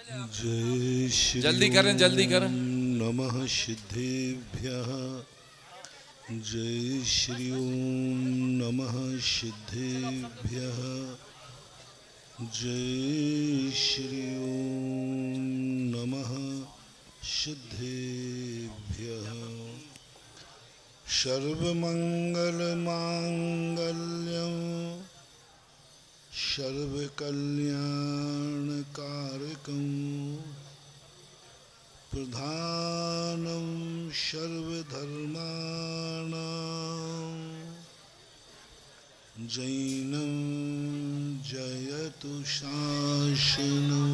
जय श्री जल्दी करें, जल्दी करें। नमः सिद्धेभ्यः। जय श्री ओम नमः सिद्धेभ्यः। जय श्री ओम नमः सिद्धेभ्यः। सर्वमंगलमांगल्यं सर्वकल्याणकारकं प्रधानं सर्वधर्माणां जैनं जयतु शासनो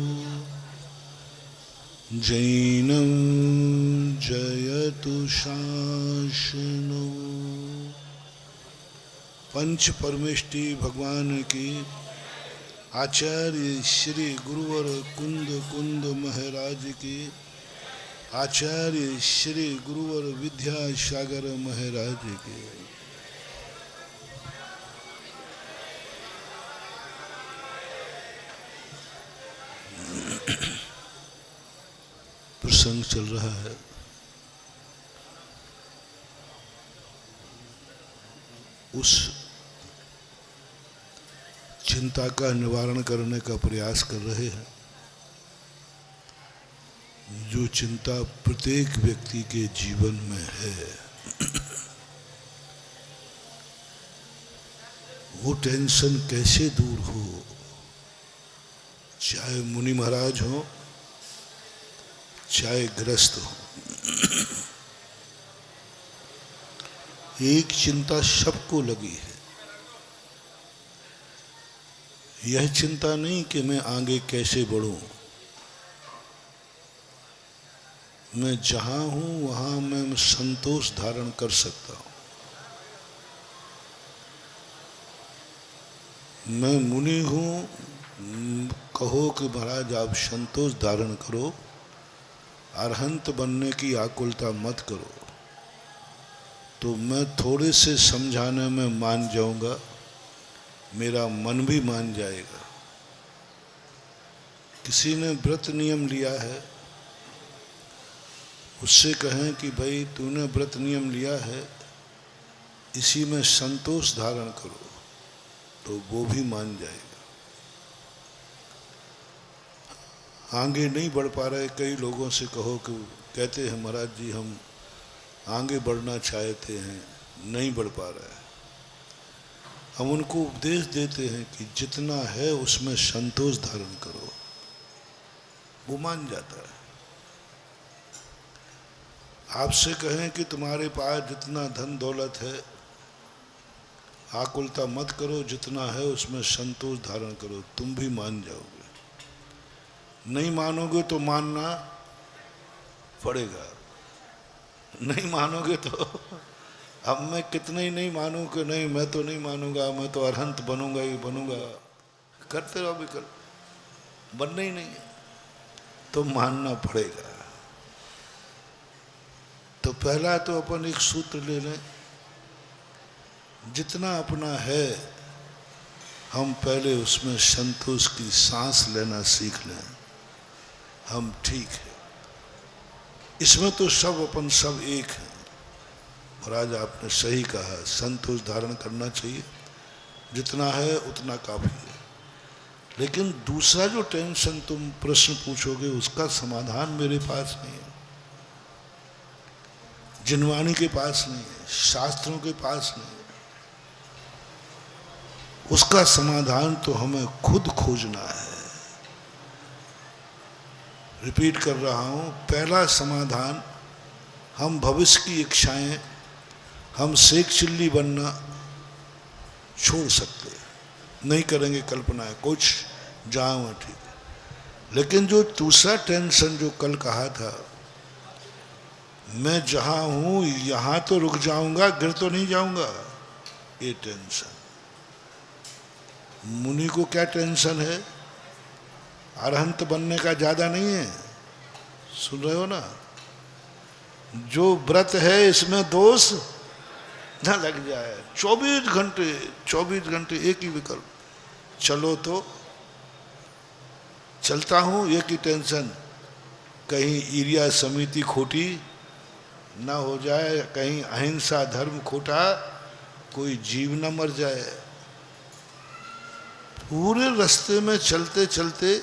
जैनं जयतु शासनो। पंच परमेष्टि भगवान की आचार्य श्री गुरुवर कुंद कुंद महाराज की आचार्य श्री गुरुवर विद्यासागर महाराज की प्रसंग चल रहा है। उस चिंता का निवारण करने का प्रयास कर रहे हैं जो चिंता प्रत्येक व्यक्ति के जीवन में है। वो टेंशन कैसे दूर हो, चाहे मुनि महाराज हो चाहे ग्रस्त हो। एक चिंता सबको लगी है। यह चिंता नहीं कि मैं आगे कैसे बढ़ूं, मैं जहां हूं वहां मैं संतोष धारण कर सकता हूं। मैं मुनि हूं, कहो कि महाराज आप संतोष धारण करो, अरहंत बनने की आकुलता मत करो, तो मैं थोड़े से समझाने में मान जाऊंगा, मेरा मन भी मान जाएगा। किसी ने व्रत नियम लिया है, उससे कहें कि भाई तूने व्रत नियम लिया है, इसी में संतोष धारण करो, तो वो भी मान जाएगा। आगे नहीं बढ़ पा रहे कई लोगों से कहो कि कहते हैं महाराज जी हम आगे बढ़ना चाहते हैं, नहीं बढ़ पा रहा है। हम उनको उपदेश देते हैं कि जितना है उसमें संतोष धारण करो, वो मान जाता है। आपसे कहें कि तुम्हारे पास जितना धन दौलत है आकुलता मत करो, जितना है उसमें संतोष धारण करो, तुम भी मान जाओगे। नहीं मानोगे तो मानना पड़ेगा, नहीं मानोगे तो अब मैं कितने ही नहीं मानूं कि नहीं मैं तो नहीं मानूंगा, मैं तो अरहंत बनूंगा ही बनूंगा, करते रहो भी कर, बनना ही नहीं है तो मानना पड़ेगा। तो पहला तो अपन एक सूत्र ले लें, जितना अपना है हम पहले उसमें संतोष की सांस लेना सीख लें, हम ठीक है। इसमें तो सब अपन सब एक है। महाराज आपने सही कहा, संतोष धारण करना चाहिए, जितना है उतना काफी है। लेकिन दूसरा जो टेंशन तुम प्रश्न पूछोगे उसका समाधान मेरे पास नहीं है, जिनवाणी के पास नहीं है, शास्त्रों के पास नहीं है। उसका समाधान तो हमें खुद खोजना है। रिपीट कर रहा हूं, पहला समाधान, हम भविष्य की इच्छाएं, हम शेख चिल्ली बनना छोड़ सकते हैं, नहीं करेंगे कल्पनाएं, कुछ जहां हुआ ठीक है। लेकिन जो दूसरा टेंशन जो कल कहा था, मैं जहां हूं यहां तो रुक जाऊंगा, गिर तो नहीं जाऊंगा, ये टेंशन। मुनि को क्या टेंशन है, अरहंत बनने का ज्यादा नहीं है। सुन रहे हो ना, जो व्रत है इसमें दोष न लग जाए। 24 घंटे एक ही विकल्प, चलो तो चलता हूँ एक ही टेंशन, कहीं ईरिया समिति खोटी ना हो जाए, कहीं अहिंसा धर्म खोटा, कोई जीव न मर जाए। पूरे रास्ते में चलते चलते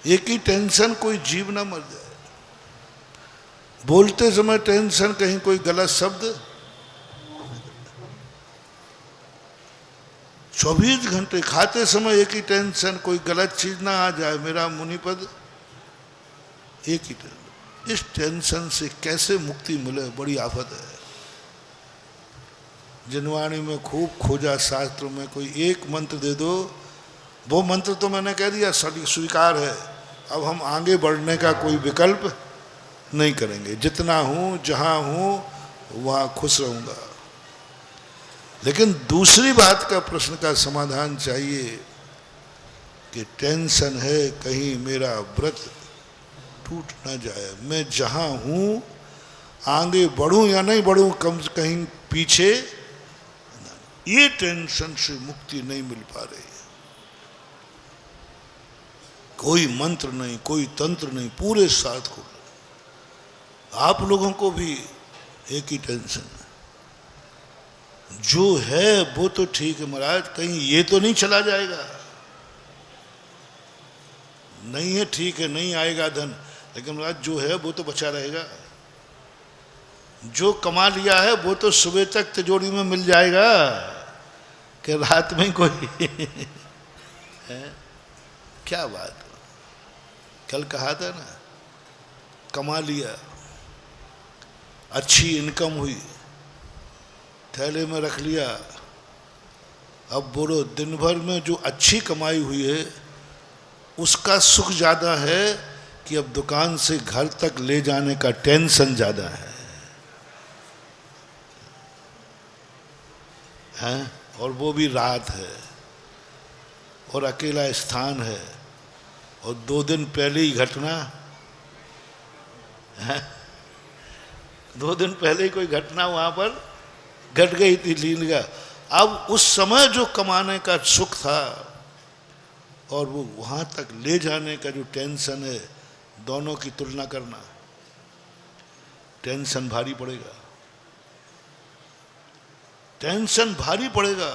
एक ही टेंशन, कोई जीव ना मर जाए। बोलते समय टेंशन, कहीं कोई गलत शब्द। 24 घंटे खाते समय एक ही टेंशन, कोई गलत चीज ना आ जाए, मेरा मुनिपद। एक ही टेंशन। इस टेंशन से कैसे मुक्ति मिले, बड़ी आफत है। जिनवाणी में खूब खोजा, शास्त्र में कोई एक मंत्र दे दो, वो मंत्र तो मैंने कह दिया स्वीकार है, अब हम आगे बढ़ने का कोई विकल्प नहीं करेंगे। जितना हूँ, जहाँ हूँ, वहाँ खुश रहूँगा। लेकिन दूसरी बात का प्रश्न का समाधान चाहिए कि टेंशन है कहीं मेरा व्रत टूट ना जाए, मैं जहाँ हूँ आगे बढ़ूँ या नहीं बढ़ूँ, कम से कहीं पीछे। ये टेंशन से मुक्ति नहीं मिल पा रही है। कोई मंत्र नहीं, कोई तंत्र नहीं, पूरे साथ को। आप लोगों को भी एक ही टेंशन है, जो है वो तो ठीक है महाराज, कहीं ये तो नहीं चला जाएगा। नहीं है ठीक है, नहीं आएगा धन, लेकिन महाराज जो है वो तो बचा रहेगा। जो कमा लिया है वो तो सुबह तक तिजोरी में मिल जाएगा, कि रात में कोई है। क्या बात, कल कहा था ना, कमा लिया, अच्छी इनकम हुई, थैले में रख लिया। अब बोलो, दिन भर में जो अच्छी कमाई हुई है उसका सुख ज़्यादा है कि अब दुकान से घर तक ले जाने का टेंशन ज़्यादा है। हैं? और वो भी रात है और अकेला स्थान है, और 2 दिन पहले ही घटना है, 2 दिन पहले ही कोई घटना वहाँ पर घट गई थी लीन का। अब उस समय जो कमाने का सुख था और वो वहाँ तक ले जाने का जो टेंशन है, दोनों की तुलना करना, टेंशन भारी पड़ेगा, टेंशन भारी पड़ेगा,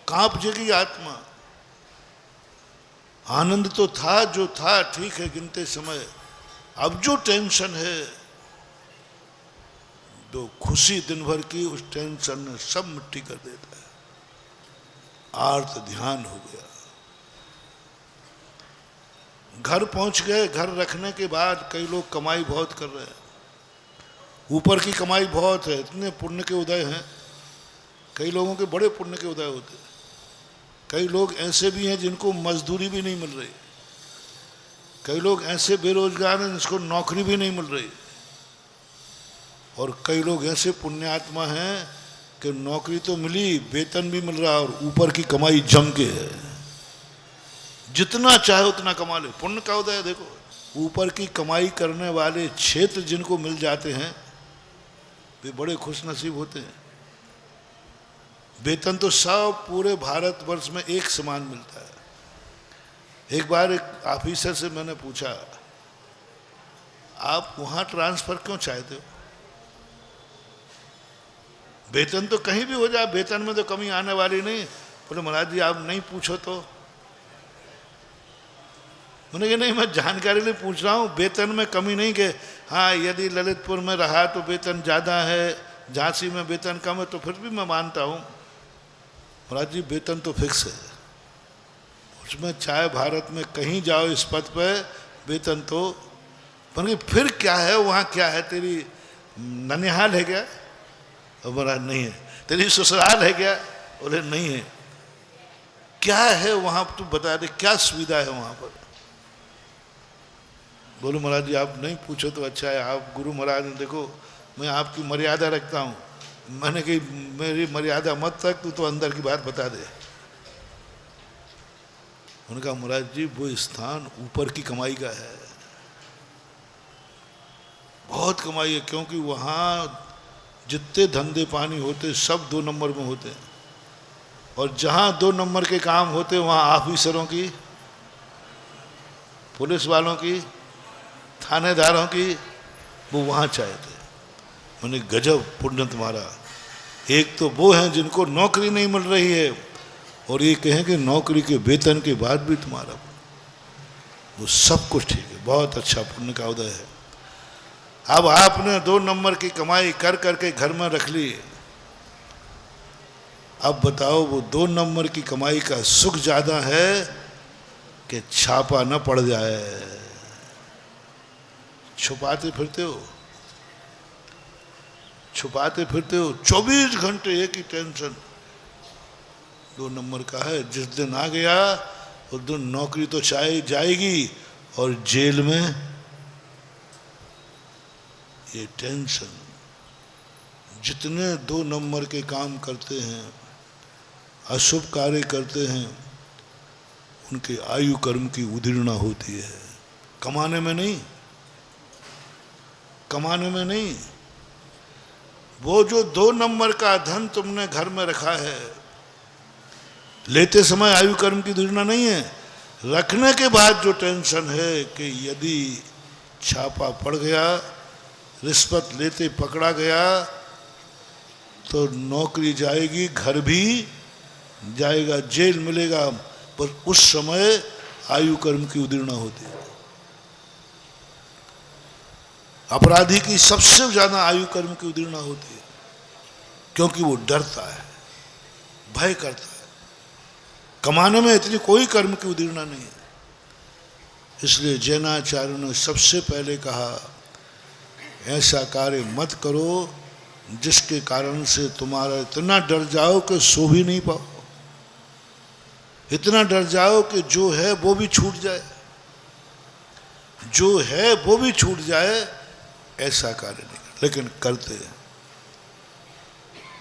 कांप जाएगी आत्मा। आनंद तो था, जो था ठीक है गिनते समय, अब जो टेंशन है, जो खुशी दिन भर की, उस टेंशन ने सब मिट्टी कर देता है। आर्त ध्यान हो गया। घर पहुंच गए, घर रखने के बाद कई लोग कमाई बहुत कर रहे हैं, ऊपर की कमाई बहुत है, इतने पुण्य के उदय हैं, कई लोगों के बड़े पुण्य के उदय होते हैं। कई लोग ऐसे भी हैं जिनको मजदूरी भी नहीं मिल रही, कई लोग ऐसे बेरोजगार हैं जिसको नौकरी भी नहीं मिल रही, और कई लोग ऐसे पुण्यात्मा हैं कि नौकरी तो मिली, वेतन भी मिल रहा और ऊपर की कमाई जम के है, जितना चाहे उतना कमा ले। पुण्य का उदय देखो, ऊपर की कमाई करने वाले क्षेत्र जिनको मिल जाते हैं वे बड़े खुश नसीब होते हैं। वेतन तो सब पूरे भारतवर्ष में एक समान मिलता है। एक बार एक ऑफिसर से मैंने पूछा, आप वहाँ ट्रांसफर क्यों चाहते हो? वेतन तो कहीं भी हो जाए, वेतन में तो कमी आने वाली नहीं। बोले महाराज जी आप नहीं पूछो तो। मैंने कहा नहीं, मैं जानकारी लिए पूछ रहा हूँ, वेतन में कमी नहीं कि हाँ यदि ललितपुर में रहा तो वेतन ज़्यादा है, झांसी में वेतन कम है, तो फिर भी मैं मानता हूँ। महाराज जी वेतन तो फिक्स है, उसमें चाहे भारत में कहीं जाओ इस पद पर वेतन तो। पर फिर क्या है वहाँ, क्या है, तेरी ननिहाल है क्या? और बोला नहीं है। तेरी ससुराल है क्या? बोले नहीं है। क्या है वहाँ तू बता दे, क्या सुविधा है वहाँ पर? बोलो महाराज जी आप नहीं पूछो तो अच्छा है, आप गुरु महाराज ने देखो मैं आपकी मर्यादा रखता हूँ। मैंने कही मेरी मर्यादा मत तक, तू तो अंदर की बात बता दे। उनका महाराज जी वो स्थान ऊपर की कमाई का है, बहुत कमाई है, क्योंकि वहाँ जितने धंधे पानी होते सब 2 नंबर में होते हैं, और जहाँ 2 नंबर के काम होते वहाँ ऑफिसरों की पुलिस वालों की, थानेदारों की, वो वहाँ चाहे थे। मैंने गजब पुण्य तुम्हारा। एक तो वो हैं जिनको नौकरी नहीं मिल रही है, और ये कहें कि नौकरी के वेतन के बाद भी तुम्हारा, वो सब कुछ ठीक है। बहुत अच्छा पुण्य का उदय है। अब आपने 2 नंबर की कमाई कर करके घर में रख ली। अब बताओ, वो 2 नंबर की कमाई का सुख ज्यादा है कि छापा न पड़ जाए? छुपाते फिरते हो, छुपाते फिरते हो। 24 घंटे एक ही टेंशन 2 नंबर का है। जिस दिन आ गया उस दिन नौकरी तो चाहे जाएगी, और जेल में ये टेंशन। जितने 2 नंबर के काम करते हैं, अशुभ कार्य करते हैं, उनके आयु कर्म की उदीर्णा होती है। कमाने में नहीं, कमाने में नहीं। वो जो 2 नंबर का धन तुमने घर में रखा है, लेते समय आयु कर्म की उदीर्णा नहीं है, रखने के बाद जो टेंशन है कि यदि छापा पड़ गया, रिश्वत लेते पकड़ा गया, तो नौकरी जाएगी, घर भी जाएगा, जेल मिलेगा। पर उस समय आयु कर्म की उदीर्णा होती है। अपराधी की सबसे ज्यादा आयु कर्म की उदीर्णा होती है, क्योंकि वो डरता है, भय करता है। कमाने में इतनी कोई कर्म की उदीर्णा नहीं है। इसलिए जैनाचार्यों ने सबसे पहले कहा, ऐसा कार्य मत करो जिसके कारण से तुम्हारा इतना डर जाओ कि सो भी नहीं पाओ, इतना डर जाओ कि जो है वो भी छूट जाए, जो है वो भी छूट जाए। ऐसा कार्य नहीं, लेकिन करते हैं।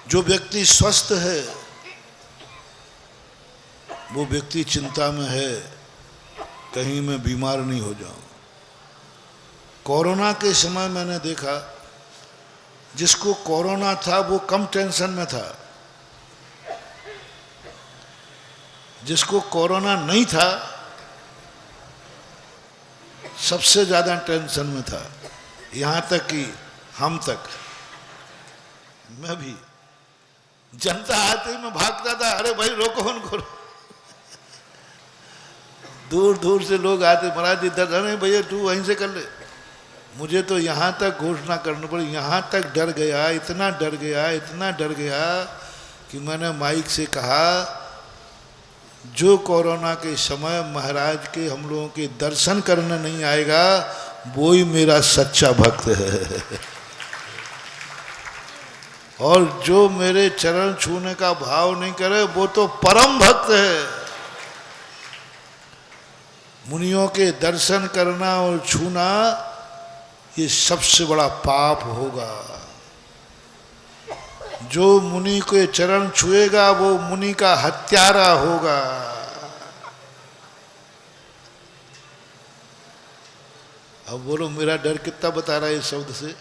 जो व्यक्ति स्वस्थ है, वो व्यक्ति चिंता में है, कहीं मैं बीमार नहीं हो जाऊं। कोरोना के समय मैंने देखा, जिसको कोरोना था वो कम टेंशन में था, जिसको कोरोना नहीं था सबसे ज्यादा टेंशन में था। यहां तक कि हम तक, मैं भी, जनता आते ही मैं भागता था, अरे भाई रोको उनको। दूर दूर से लोग आते, महाराज जी दर्द, अरे भैया तू वहीं से कर ले। मुझे तो यहाँ तक घोषणा करनी पड़ी, यहाँ तक डर गया, इतना डर गया, इतना डर गया कि मैंने माइक से कहा, जो कोरोना के समय महाराज के हम लोगों के दर्शन करने नहीं आएगा, वो ही मेरा सच्चा भक्त है। और जो मेरे चरण छूने का भाव नहीं करे, वो तो परम भक्त है। मुनियों के दर्शन करना और छूना ये सबसे बड़ा पाप होगा। जो मुनि के चरण छुएगा वो मुनि का हत्यारा होगा। अब बोलो मेरा डर कितना बता रहा है इस शब्द से।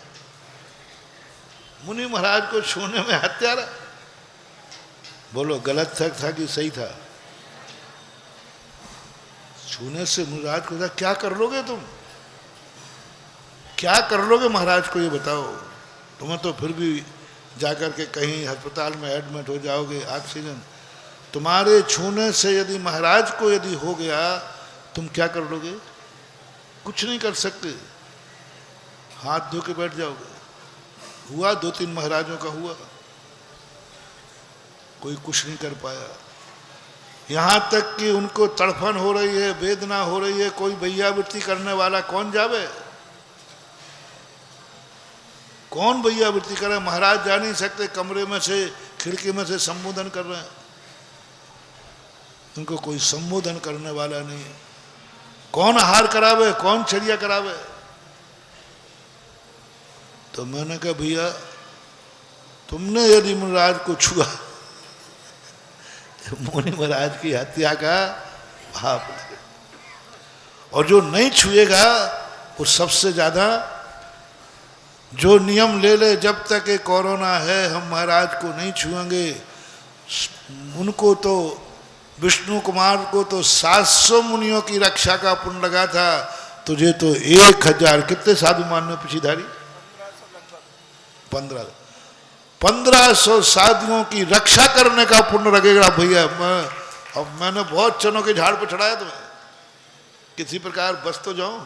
मुनि महाराज को छूने में हत्यारा, बोलो गलत था कि सही था? छूने से महाराज को क्या कर लोगे तुम, क्या कर लोगे महाराज को, ये बताओ। तुम्हें तो फिर भी जाकर के कहीं अस्पताल में एडमिट हो जाओगे, ऑक्सीजन। तुम्हारे छूने से यदि महाराज को यदि हो गया, तुम क्या कर लोगे? कुछ नहीं कर सकते, हाथ धो के बैठ जाओगे। हुआ 2-3 महाराजों का हुआ, कोई कुछ नहीं कर पाया। यहाँ तक कि उनको तड़फन हो रही है, वेदना हो रही है, कोई भैयावृत्ति करने वाला कौन जावे, कौन भैयावृत्ति करे? महाराज जा नहीं सकते, कमरे में से, खिड़की में से संबोधन कर रहे हैं, उनको कोई संबोधन करने वाला नहीं है। कौन हार करावे, कौन चरिया करावे? तो मैंने कहा भैया तुमने यदि महाराज को छुआ तो मुनि महाराज की हत्या का भाप लगे, और जो नहीं छुएगा वो सबसे ज्यादा, जो नियम ले ले जब तक ये कोरोना है हम महाराज को नहीं छुएंगे, उनको तो विष्णु कुमार को तो 700 मुनियों की रक्षा का पुण्य लगा था, तुझे तो 1000 कितने साधु मान पिछीधारी 1500 साधुओं की रक्षा करने का पुण्य लगेगा भैया। अब मैंने बहुत चनों के झाड़ पर चढ़ाया तुम्हें, किसी प्रकार बस तो जाऊं।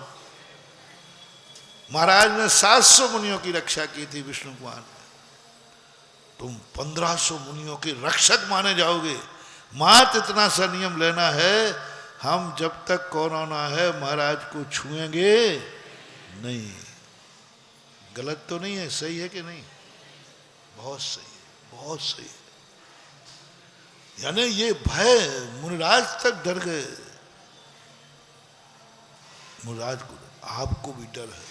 महाराज ने 700 मुनियों की रक्षा की थी विष्णु कुमार ने, तुम 1500 मुनियों के रक्षक माने जाओगे। मात्र इतना सा नियम लेना है, हम जब तक कोरोना है महाराज को छुएंगे नहीं। गलत तो नहीं है, सही है कि नहीं? बहुत सही है, बहुत सही है। यानी ये भय मुनिराज तक डर गए। मुनिराज को, आपको भी डर है,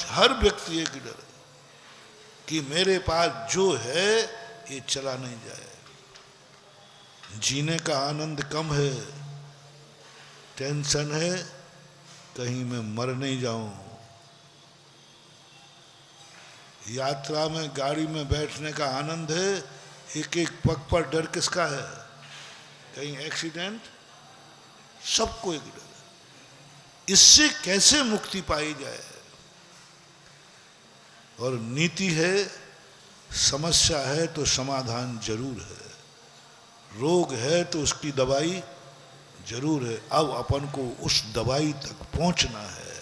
हर व्यक्ति एक डर है कि मेरे पास जो है ये चला नहीं जाए। जीने का आनंद कम है, टेंशन है कहीं मैं मर नहीं जाऊं। यात्रा में गाड़ी में बैठने का आनंद है, एक एक पग पर डर किसका है? कहीं एक्सीडेंट, सबको एक डर है। इससे कैसे मुक्ति पाई जाए? और नीति है, समस्या है तो समाधान जरूर है, रोग है तो उसकी दवाई जरूर है। अब अपन को उस दवाई तक पहुंचना है।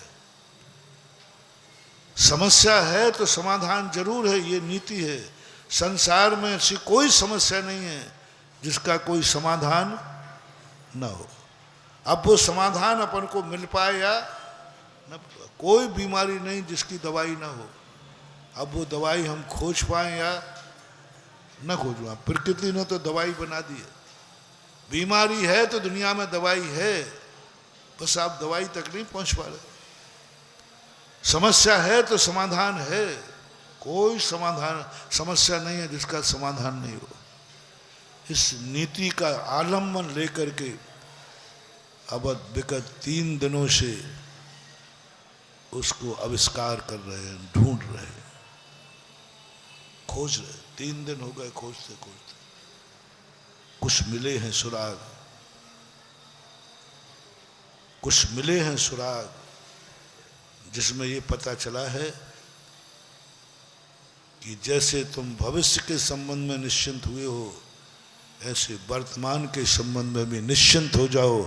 समस्या है तो समाधान जरूर है, ये नीति है। संसार में ऐसी कोई समस्या नहीं है जिसका कोई समाधान न हो। अब वो समाधान अपन को मिल पाए या न, कोई बीमारी नहीं जिसकी दवाई ना हो। अब वो दवाई हम खोज पाए या न खोज पाए, प्रकृति ने तो दवाई बना दी है। बीमारी है तो दुनिया में दवाई है, बस आप दवाई तक नहीं पहुंच पा रहे। समस्या है तो समाधान है, कोई समाधान समस्या नहीं है जिसका समाधान नहीं हो। इस नीति का आलम्बन लेकर के अब विगत 3 दिनों से उसको आविष्कार कर रहे हैं, ढूंढ रहे हैं, खोज रहे। 3 दिन हो गए खोजते खोजते, कुछ मिले हैं सुराग, कुछ मिले हैं सुराग, जिसमें ये पता चला है कि जैसे तुम भविष्य के संबंध में निश्चिंत हुए हो, ऐसे वर्तमान के संबंध में भी निश्चिंत हो जाओ।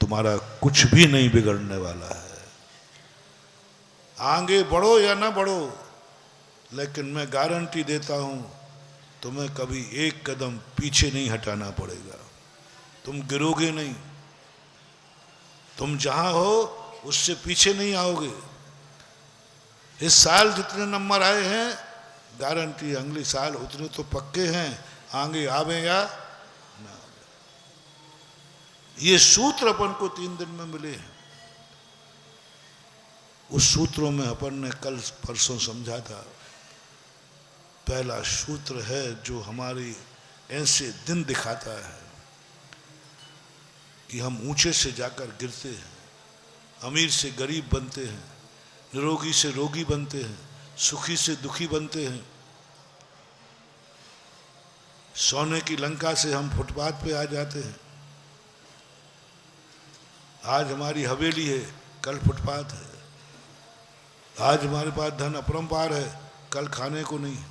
तुम्हारा कुछ भी नहीं बिगड़ने वाला है। आगे बढ़ो या ना बढ़ो, लेकिन मैं गारंटी देता हूं तुम्हें कभी एक कदम पीछे नहीं हटाना पड़ेगा। तुम गिरोगे नहीं, तुम जहां हो उससे पीछे नहीं आओगे। इस साल जितने नंबर आए हैं, गारंटी अगले साल उतने तो पक्के हैं, आगे आवे या ना। ये सूत्र अपन को 3 दिन में मिले हैं। उस सूत्रों में अपन ने कल परसों समझा था। पहला सूत्र है जो हमारी ऐसे दिन दिखाता है कि हम ऊंचे से जाकर गिरते हैं, अमीर से गरीब बनते हैं, निरोगी से रोगी बनते हैं, सुखी से दुखी बनते हैं। सोने की लंका से हम फुटपाथ पे आ जाते हैं। आज हमारी हवेली है, कल फुटपाथ है। आज हमारे पास धन अपरंपार है, कल खाने को नहीं।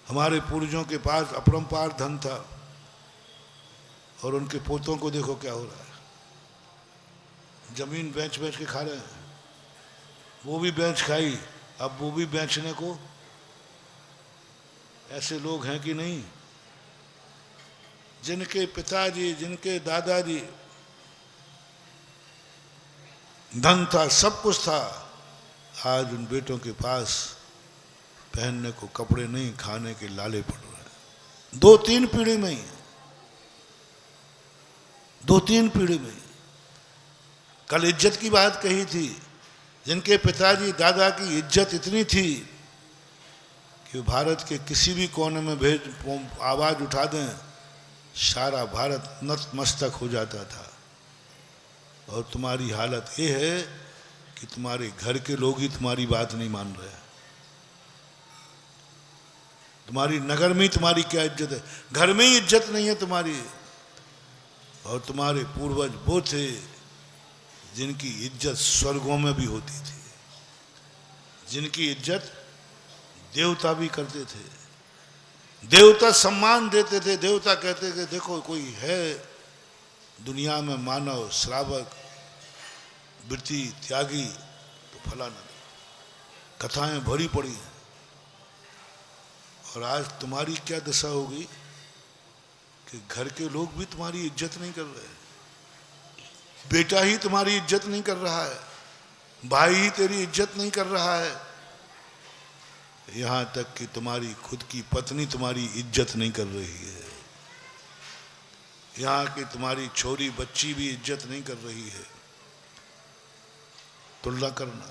हमारे पूर्वजों के पास अपरंपार धन था और उनके पोतों को देखो क्या हो रहा है। जमीन बेच बेच के खा रहे हैं, वो भी बेच खाई, अब वो भी बेचने को। ऐसे लोग हैं कि नहीं? जिनके पिताजी, जिनके दादाजी धन था, सब कुछ था, आज उन बेटों के पास पहनने को कपड़े नहीं, खाने के लाले पड़ रहे हैं। 2-3 पीढ़ी में ही, 2-3 पीढ़ी में ही। कल इज्जत की बात कही थी। जिनके पिताजी दादा की इज्जत इतनी थी कि भारत के किसी भी कोने में आवाज उठा दें, सारा भारत नतमस्तक हो जाता था। और तुम्हारी हालत ये है कि तुम्हारे घर के लोग ही तुम्हारी बात नहीं मान रहे। तुम्हारी नगर में ही तुम्हारी क्या इज्जत है? घर में ही इज्जत नहीं है तुम्हारी। और तुम्हारे पूर्वज वो थे जिनकी इज्जत स्वर्गों में भी होती थी, जिनकी इज्जत देवता भी करते थे, देवता सम्मान देते थे। देवता कहते थे देखो कोई है दुनिया में मानव, श्रावक, वृत्ति त्यागी, तो फलाना। कथाएं भरी पड़ी हैं। और आज तुम्हारी क्या दशा होगी कि घर के लोग भी तुम्हारी इज्जत नहीं कर रहे, बेटा ही तुम्हारी इज्जत नहीं कर रहा है, भाई ही तेरी इज्जत नहीं कर रहा है, यहां तक कि तुम्हारी खुद की पत्नी तुम्हारी इज्जत नहीं कर रही है, यहां की तुम्हारी छोरी बच्ची भी इज्जत नहीं कर रही है। तुलना करना,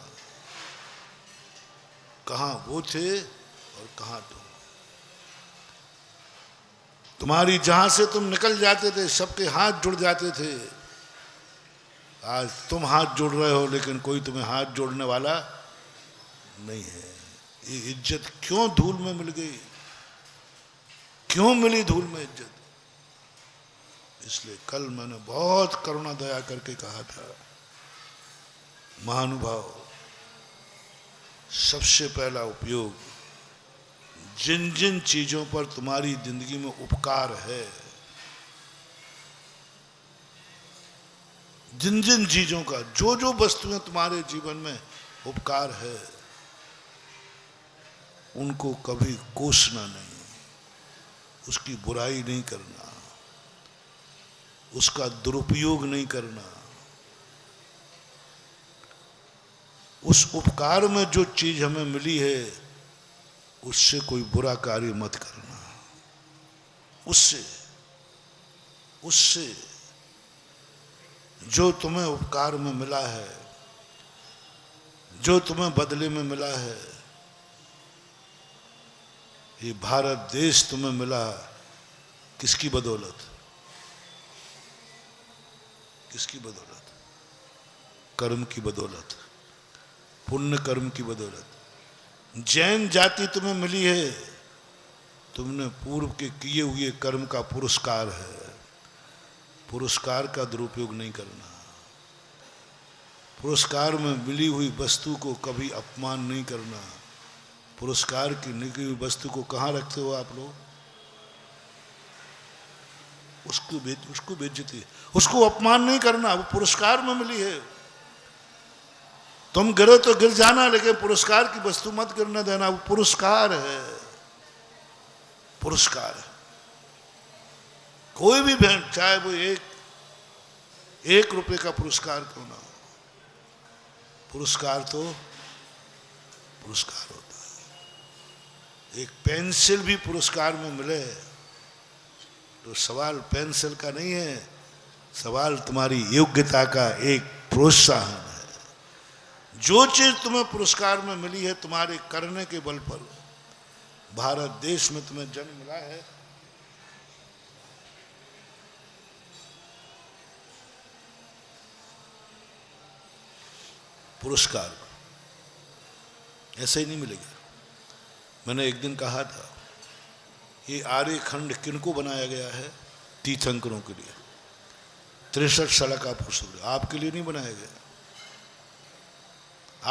कहां वो थे और कहां तुम। तुम्हारी जहां से तुम निकल जाते थे सबके हाथ जुड़ जाते थे, आज तुम हाथ जोड़ रहे हो लेकिन कोई तुम्हें हाथ जोड़ने वाला नहीं है। ये इज्जत क्यों धूल में मिल गई? क्यों मिली धूल में इज्जत? इसलिए कल मैंने बहुत करुणा दया करके कहा था, महानुभाव, सबसे पहला उपयोग जिन जिन चीजों पर तुम्हारी जिंदगी में उपकार है, जिन जिन चीजों का, जो जो वस्तुएं तुम्हारे जीवन में उपकार है, उनको कभी कोसना नहीं, उसकी बुराई नहीं करना, उसका दुरुपयोग नहीं करना। उस उपकार में जो चीज हमें मिली है उससे कोई बुरा कार्य मत करना। उससे जो तुम्हें उपकार में मिला है, जो तुम्हें बदले में मिला है, ये भारत देश तुम्हें मिला किसकी बदौलत? किसकी बदौलत? कर्म की बदौलत, पुण्य कर्म की बदौलत। जैन जाति तुम्हें मिली है, तुमने पूर्व के किए हुए कर्म का पुरस्कार है। पुरस्कार का दुरुपयोग नहीं करना। पुरस्कार में मिली हुई वस्तु को कभी अपमान नहीं करना। पुरस्कार की निकली हुई वस्तु को कहाँ रखते हो आप लोग? उसको बेइज्जती, उसको अपमान नहीं करना। वो पुरस्कार में मिली है, तुम गिरो तो गिर जाना, लेकिन पुरस्कार की वस्तु मत गिरने देना। वो पुरस्कार है, पुरस्कार है। कोई भी भेंट, चाहे वो एक रुपए का पुरस्कार क्यों ना हो, पुरस्कार तो पुरस्कार होता है। एक पेंसिल भी पुरस्कार में मिले तो सवाल पेंसिल का नहीं है, सवाल तुम्हारी योग्यता का एक प्रोत्साहन है। जो चीज तुम्हें पुरस्कार में मिली है तुम्हारे करने के बल पर, भारत देश में तुम्हें जन्म मिला है, पुरस्कार ऐसे ही नहीं मिलेगा। मैंने एक दिन कहा था, ये आर्यखंड किनको बनाया गया है? तीर्थंकरों के लिए। 63 साल का पुरुष, आपके लिए नहीं बनाया गया।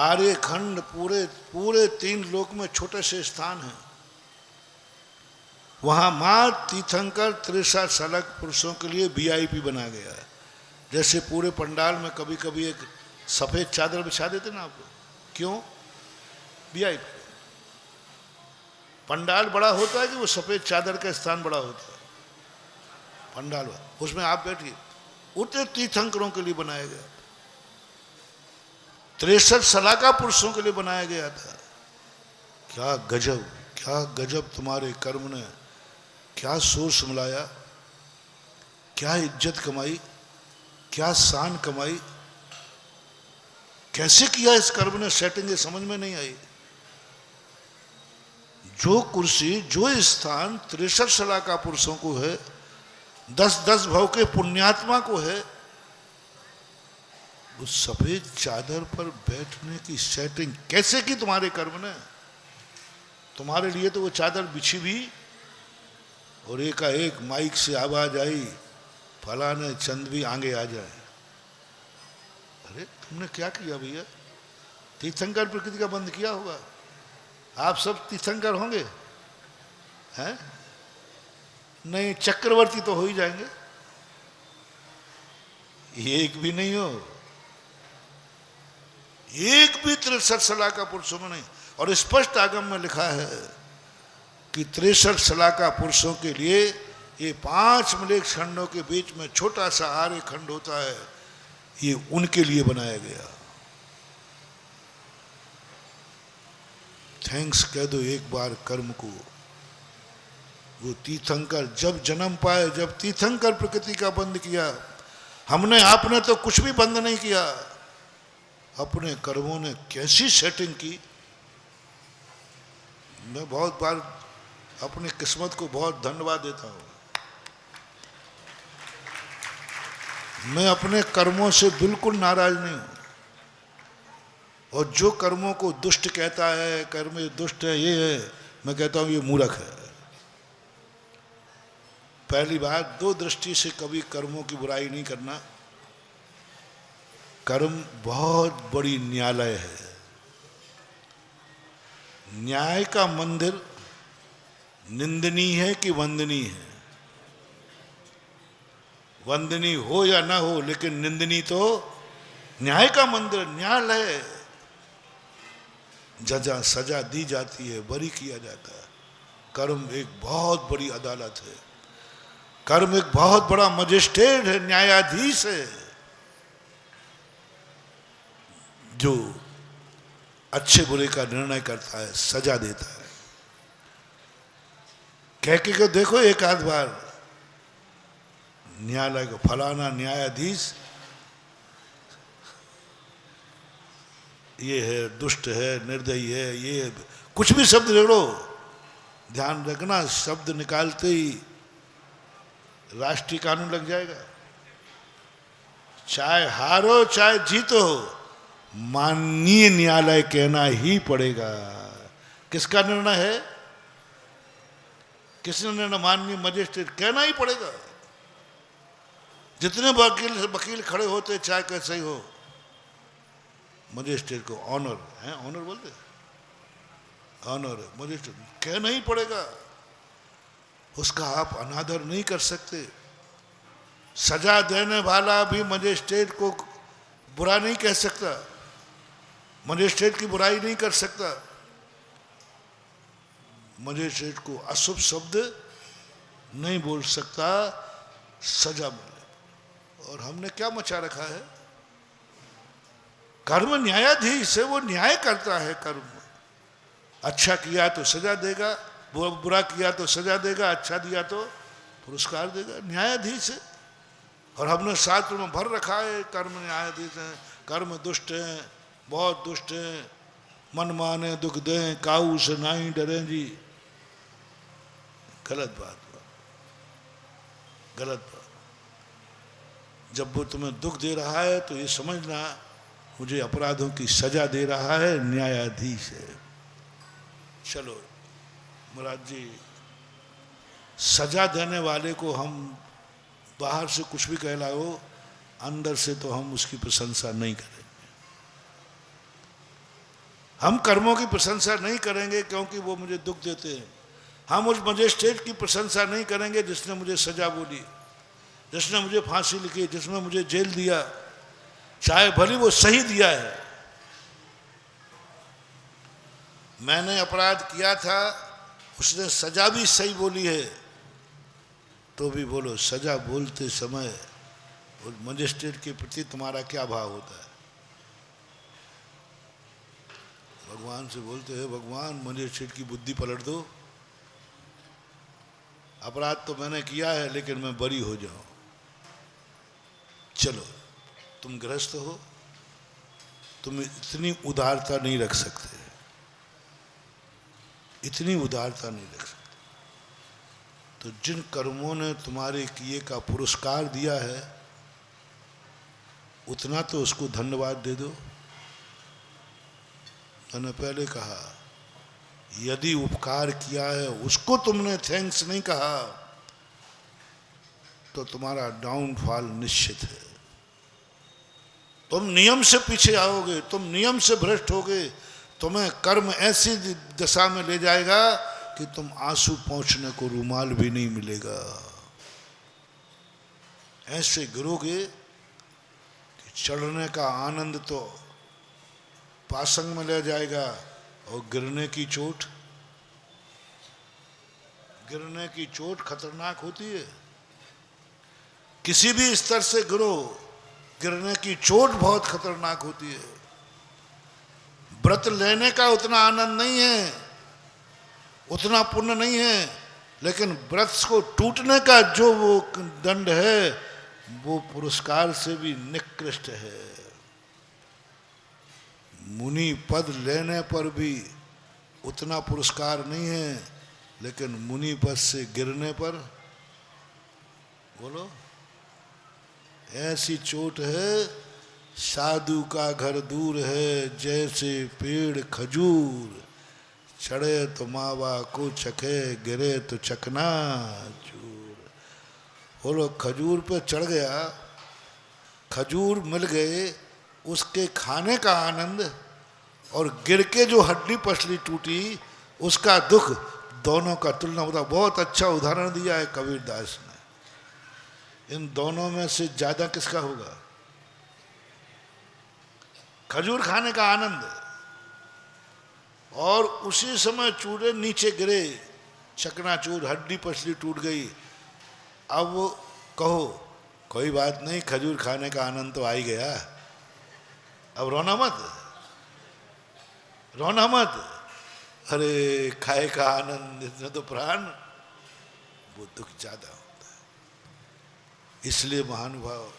आर्यखंड पूरे 3 लोक में छोटे से स्थान है, वहां मां तीर्थंकर 63 साल पुरुषों के लिए वीआईपी बनाया गया है। जैसे पूरे पंडाल में कभी कभी एक सफेद चादर बिछा देते ना आप लोग, क्यों? वीआईपी। पंडाल बड़ा होता है कि वो सफेद चादर का स्थान बड़ा होता है? पंडाल उसमें आप बैठिए, उतने तीर्थंकरों के लिए बनाया गया, 63 साल का पुरुषों के लिए बनाया गया था। क्या गजब, क्या गजब तुम्हारे कर्म ने क्या शोर संभलाया, क्या इज्जत कमाई, क्या शान कमाई, कैसे किया इस कर्म ने सेटिंग, ये समझ में नहीं आई। जो कुर्सी, जो स्थान 63 साल का पुरुषों को है, 10-10 भाव के पुण्यात्मा को है, उस सफेद चादर पर बैठने की सेटिंग कैसे की तुम्हारे कर्म ने? तुम्हारे लिए तो वो चादर बिछी भी और एकाएक माइक से आवाज आई, फलाने चंद भी आगे आ जाए। अरे तुमने क्या किया भैया? तीर्थंकर प्रकृति का बंद किया होगा। आप सब तीर्थंकर होंगे हैं? नहीं, चक्रवर्ती तो हो ही जाएंगे। एक भी नहीं हो, एक भी 63 सलाका पुरुषों में नहीं। और स्पष्ट आगम में लिखा है कि 63 सलाका पुरुषों के लिए ये 5 मलेच्छ खंडों के बीच में छोटा सा आर्य खंड होता है, ये उनके लिए बनाया गया। थैंक्स कह दो एक बार कर्म को। वो तीर्थंकर जब जन्म पाए, जब तीर्थंकर प्रकृति का बंद किया। हमने आपने तो कुछ भी बंद नहीं किया, अपने कर्मों ने कैसी सेटिंग की। मैं बहुत बार अपनी किस्मत को बहुत धन्यवाद देता हूं। मैं अपने कर्मों से बिल्कुल नाराज नहीं हूं। और जो कर्मों को दुष्ट कहता है, कर्म दुष्ट है, ये है, मैं कहता हूं ये मूर्ख है। पहली बात, 2 दृष्टि से कभी कर्मों की बुराई नहीं करना। कर्म बहुत बड़ी न्यायालय है। न्याय का मंदिर निंदनीय है कि वंदनीय है? वंदनीय हो या ना हो, लेकिन निंदनीय तो न्याय का मंदिर, न्यायालय है। जजा सजा दी जाती है, बरी किया जाता है। कर्म एक बहुत बड़ी अदालत है। कर्म एक बहुत बड़ा मजिस्ट्रेट है, न्यायाधीश है, जो अच्छे बुरे का निर्णय करता है, सजा देता है। कह के देखो एक आध बार न्यायालय को, फलाना न्यायाधीश ये है, दुष्ट है, निर्दयी है, ये कुछ भी शब्द जोड़ो, ध्यान रखना शब्द निकालते ही राष्ट्रीय कानून लग जाएगा। चाहे हारो चाहे जीतो, माननीय न्यायालय कहना ही पड़ेगा। किसका निर्णय है? किसने निर्णय? माननीय मजिस्ट्रेट, कहना ही पड़ेगा। जितने वकील खड़े होते, चाहे कैसे ही हो, मजिस्ट्रेट को ऑनर है, ऑनर बोलते, ऑनर है मजिस्ट्रेट, कहना ही पड़ेगा। उसका आप अनादर नहीं कर सकते। सजा देने वाला भी मजिस्ट्रेट को बुरा नहीं कह सकता, मजिस्ट्रेट की बुराई नहीं कर सकता। मजिस्ट्रेट को अशुभ शब्द नहीं बोल सकता, सजा मिले। और हमने क्या मचा रखा है? कर्म न्यायाधीश है, वो न्याय करता है। कर्म अच्छा किया तो सजा देगा, बुरा किया तो सजा देगा, अच्छा दिया तो पुरस्कार देगा। न्यायाधीश है। और हमने शास्त्र में भर रखा है कर्म न्यायाधीश है, कर्म दुष्ट हैं, बहुत दुष्ट हैं, मन माने दुख दें, काऊ से नहीं डरे जी। गलत बात, गलत बात। जब वो तुम्हें दुख दे रहा है तो ये समझना मुझे अपराधों की सजा दे रहा है, न्यायाधीश है। चलो महाराज जी, सजा देने वाले को हम बाहर से कुछ भी कहलाओ, अंदर से तो हम उसकी प्रशंसा नहीं करेंगे। हम कर्मों की प्रशंसा नहीं करेंगे क्योंकि वो मुझे दुख देते हैं। हम उस मजिस्ट्रेट की प्रशंसा नहीं करेंगे जिसने मुझे सजा बोली, जिसने मुझे फांसी लिखी, जिसने मुझे जेल दिया, चाहे भली वो सही दिया है। मैंने अपराध किया था, उसने सजा भी सही बोली है, तो भी बोलो सजा बोलते समय उस मजिस्ट्रेट के प्रति तुम्हारा क्या भाव होता है? भगवान से बोलते हैं, भगवान मजिस्ट्रेट की बुद्धि पलट दो, अपराध तो मैंने किया है लेकिन मैं बरी हो जाऊं। चलो तुम गृहस्थ हो, तुम इतनी उदारता नहीं रख सकते, इतनी उदारता नहीं रख सकते। तो जिन कर्मों ने तुम्हारे किए का पुरस्कार दिया है, उतना तो उसको धन्यवाद दे दो। मैंने पहले कहा यदि उपकार किया है उसको तुमने थैंक्स नहीं कहा तो तुम्हारा डाउनफॉल निश्चित है। तुम नियम से पीछे आओगे, तुम नियम से भ्रष्ट होगे, तुम्हें कर्म ऐसी दशा में ले जाएगा कि तुम आंसू पोंछने को रुमाल भी नहीं मिलेगा। ऐसे गिरोगे कि चढ़ने का आनंद तो पासंग में ले जाएगा और गिरने की चोट खतरनाक होती है। किसी भी स्तर से गिरो, गिरने की चोट बहुत खतरनाक होती है। व्रत लेने का उतना आनंद नहीं है, उतना पुण्य नहीं है, लेकिन व्रत को टूटने का जो वो दंड है वो पुरस्कार से भी निकृष्ट है। मुनि पद लेने पर भी उतना पुरस्कार नहीं है, लेकिन मुनि पद से गिरने पर बोलो ऐसी चोट है। साधु का घर दूर है जैसे पेड़ खजूर, चढ़े तो मावा को चखे, गिरे तो चकना चूर। वो लोग खजूर पे चढ़ गया, खजूर मिल गए, उसके खाने का आनंद और गिर के जो हड्डी पसली टूटी उसका दुख, दोनों का तुलना होता। बहुत अच्छा उदाहरण दिया है कबीर दास ने। इन दोनों में से ज्यादा किसका होगा? खजूर खाने का आनंद, और उसी समय चूरे नीचे गिरे, चकनाचूर, हड्डी पसली टूट गई। अब वो कहो कोई बात नहीं, खजूर खाने का आनंद तो आ ही गया, अब रोना मत, रोना मत। अरे खाए का आनंद इतना तो प्राण, वो दुख ज्यादा होता है। इसलिए महानुभाव,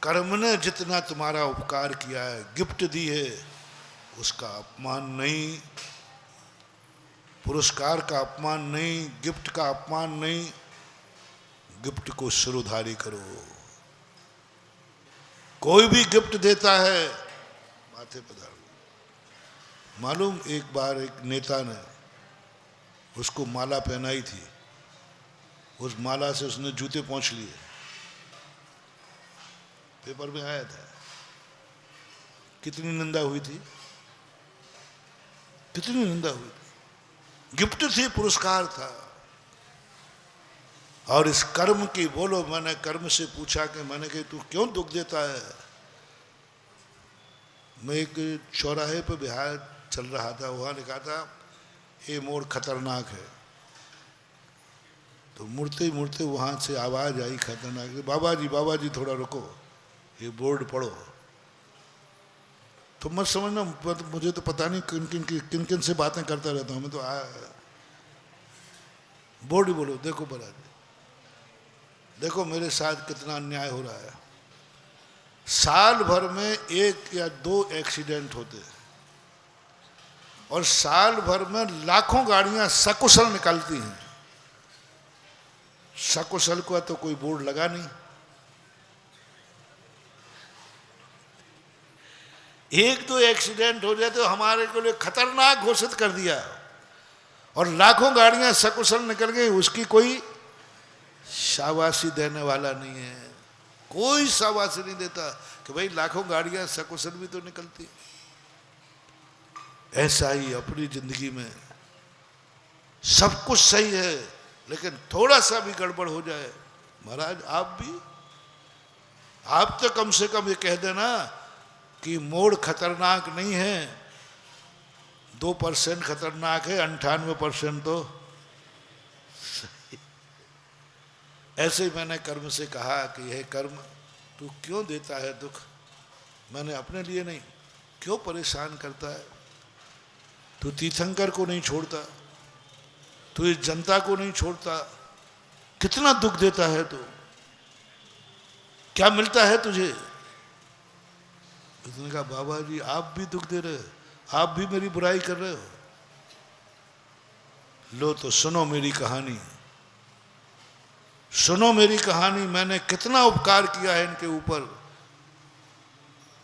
कर्म ने जितना तुम्हारा उपकार किया है, गिफ्ट दी है, उसका अपमान नहीं, पुरस्कार का अपमान नहीं, गिफ्ट का अपमान नहीं, गिफ्ट को सिरोधारी करो। कोई भी गिफ्ट देता है माथे पधारो। मालूम एक बार एक नेता ने उसको माला पहनाई थी, उस माला से उसने जूते पोंछ लिए, पेपर में आया था। कितनी निंदा हुई थी, कितनी निंदा हुई थी। गिफ्ट थी, पुरस्कार था। और इस कर्म की बोलो, मैंने कर्म से पूछा कि मैंने कहा तू क्यों दुख देता है? मैं एक चौराहे पर बिहार चल रहा था, वहां लिखा था ये मोड़ खतरनाक है। तो मुड़ते मुड़ते वहां से आवाज आई खतरनाक, बाबा जी थोड़ा रुको, ये बोर्ड पढ़ो। तो मत समझना, मुझे तो पता नहीं किन किन से बातें करता रहता हूं मैं तो। बोर्ड ही बोलो, देखो बड़ा, देखो मेरे साथ कितना अन्याय हो रहा है। साल भर में 1 या 2 एक्सीडेंट होते हैं, और साल भर में लाखों गाड़ियां सकुशल निकलती हैं। सकुशल का तो कोई बोर्ड लगा नहीं। 1-2 एक्सीडेंट हो जाए तो हमारे को लिए खतरनाक घोषित कर दिया, और लाखों गाड़ियां सकुशल निकल गई, उसकी कोई शाबाशी देने वाला नहीं है। कोई शाबाशी नहीं देता कि भाई लाखों गाड़ियां सकुशल भी तो निकलती। ऐसा ही अपनी जिंदगी में सब कुछ सही है, लेकिन थोड़ा सा भी गड़बड़ हो जाए, महाराज आप तो कम से कम ये कह देना कि मोड़ खतरनाक नहीं है, 2% खतरनाक है, 98% तो सही। ऐसे ही मैंने कर्म से कहा कि यह कर्म तू क्यों देता है दुख? मैंने अपने लिए नहीं, क्यों परेशान करता है? तू तीर्थंकर को नहीं छोड़ता, तू इस जनता को नहीं छोड़ता, कितना दुख देता है तू, क्या मिलता है तुझे? उसने कहा बाबा जी आप भी दुख दे रहे हो, आप भी मेरी बुराई कर रहे हो। लो तो सुनो मेरी कहानी, सुनो मेरी कहानी। मैंने कितना उपकार किया है इनके ऊपर,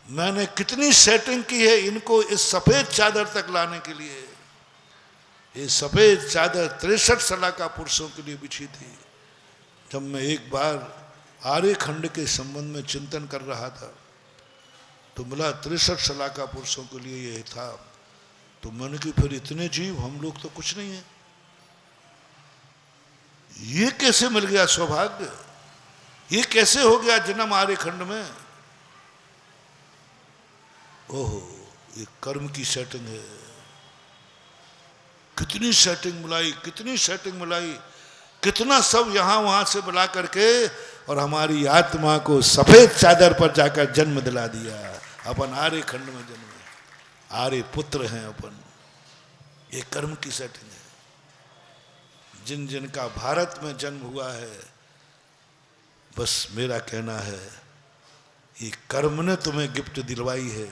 मैंने कितनी सेटिंग की है इनको इस सफेद चादर तक लाने के लिए। ये सफेद चादर 63 सलाका पुरुषों के लिए बिछी थी। जब मैं एक बार आर्य खंड के संबंध में चिंतन कर रहा था तो मिला 63 सलाका पुरुषों के लिए यह था। तो मैंने कि फिर इतने जीव, हम लोग तो कुछ नहीं है, ये कैसे मिल गया सौभाग्य, ये कैसे हो गया जन्म आर्य खंड में। ओहो, ये कर्म की सेटिंग है। कितनी सेटिंग मिलाई, कितनी सेटिंग मिलाई, कितना सब यहां वहां से मिला करके और हमारी आत्मा को सफेद चादर पर जाकर जन्म दिला दिया। अपन आर्य खंड में जन्म, आर्य पुत्र हैं अपन। ये कर्म की सेटिंग है। जिन जिन का भारत में जन्म हुआ है, बस मेरा कहना है ये कर्म ने तुम्हें गिफ्ट दिलवाई है,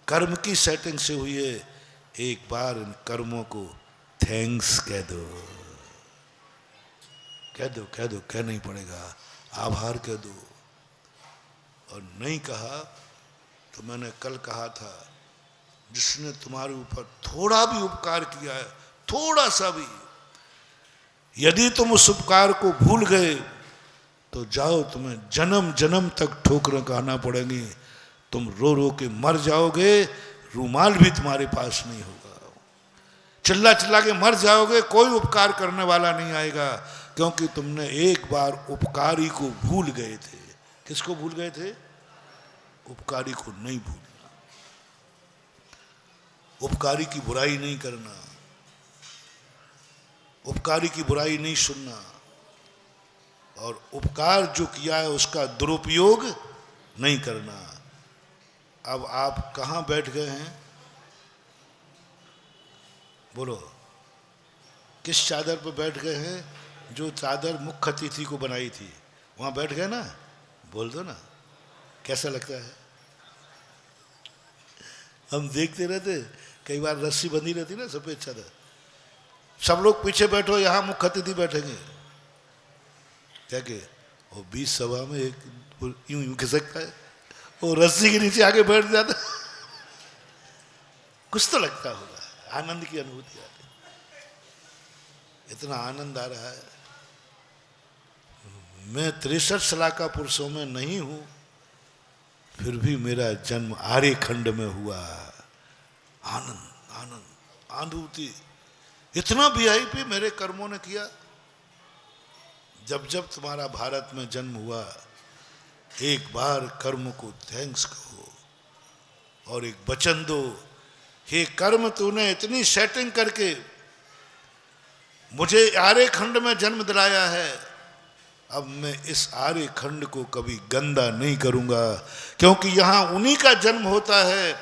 कर्म की सेटिंग से हुई है। एक बार इन कर्मों को थैंक्स कह दो, कह दो, कह दो, कह नहीं पड़ेगा, आभार कह दो। और नहीं कहा तो मैंने कल कहा था, जिसने तुम्हारे ऊपर थोड़ा भी उपकार किया है, थोड़ा सा भी, यदि तुम उस उपकार को भूल गए तो जाओ, तुम्हें जन्म जन्म तक ठोकरें खाना पड़ेंगी। तुम रो रो के मर जाओगे, रूमाल भी तुम्हारे पास नहीं होगा, चिल्ला चिल्ला के मर जाओगे, कोई उपकार करने वाला नहीं आएगा, क्योंकि तुमने एक बार उपकारी को भूल गए थे। किसको भूल गए थे? उपकारी को नहीं भूलना, उपकारी की बुराई नहीं करना, उपकारी की बुराई नहीं सुनना, और उपकार जो किया है उसका दुरुपयोग नहीं करना। अब आप कहां बैठ गए हैं? बोलो, किस चादर पर बैठ गए हैं? जो चादर मुख्य अतिथि को बनाई थी वहां बैठ गए ना? बोल दो ना, कैसा लगता है? हम देखते रहते, कई बार रस्सी बंधी रहती ना सफेद चादर, सब लोग पीछे बैठो, यहां मुख्य अतिथि बैठेंगे, क्या के वो 20 सभा में एक यूं यूं खिसकता है, वो रस्सी के नीचे आके बैठ जाता। कुछ तो लगता होगा, आनंद की अनुभूति आती, इतना आनंद आ रहा है। मैं 63 सलाका पुरुषों में नहीं हूं, फिर भी मेरा जन्म आर्य खंड में हुआ। आनंद, आनंद, अनुभूति, इतना वीआईपी मेरे कर्मों ने किया। जब जब तुम्हारा भारत में जन्म हुआ, एक बार कर्म को थैंक्स कहो और एक वचन दो, हे कर्म, तूने इतनी सेटिंग करके मुझे आर्य खंड में जन्म दिलाया है, अब मैं इस आर्य खंड को कभी गंदा नहीं करूंगा, क्योंकि यहां उन्हीं का जन्म होता है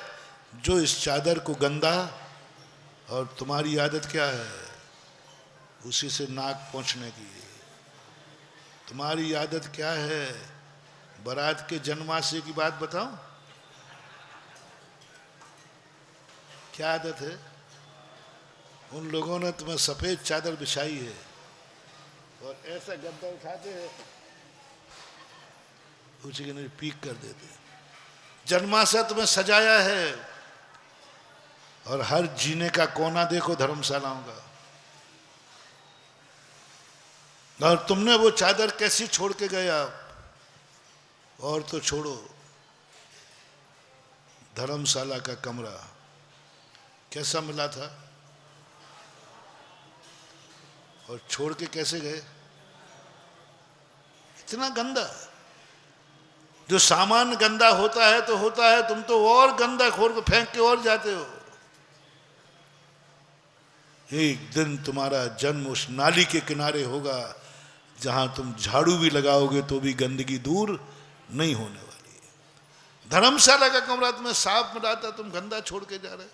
जो इस चादर को गंदा। और तुम्हारी आदत क्या है? उसी से नाक पोंछने की। तुम्हारी आदत क्या है? बारात के जन्माशय की बात बताऊं, क्या आदत है? उन लोगों ने तुम्हें सफेद चादर बिछाई है और ऐसा गद्दा उठाते हैं, उसी के नीचे पीक कर देते। जन्माशय तुम्हें सजाया है और हर जीने का कोना देखो धर्मशालाओं का, और तुमने वो चादर कैसी छोड़ के गए आप? और तो छोड़ो, धर्मशाला का कमरा कैसा मिला था और छोड़ के कैसे गए? इतना गंदा। जो सामान गंदा होता है तो होता है, तुम तो और गंदा खोल के फेंक के और जाते हो। एक दिन तुम्हारा जन्म उस नाली के किनारे होगा जहां तुम झाड़ू भी लगाओगे तो भी गंदगी दूर नहीं होने वाली है। धर्मशाला का कमरा तुम्हें साफ मिला था, तुम गंदा छोड़ के जा रहे।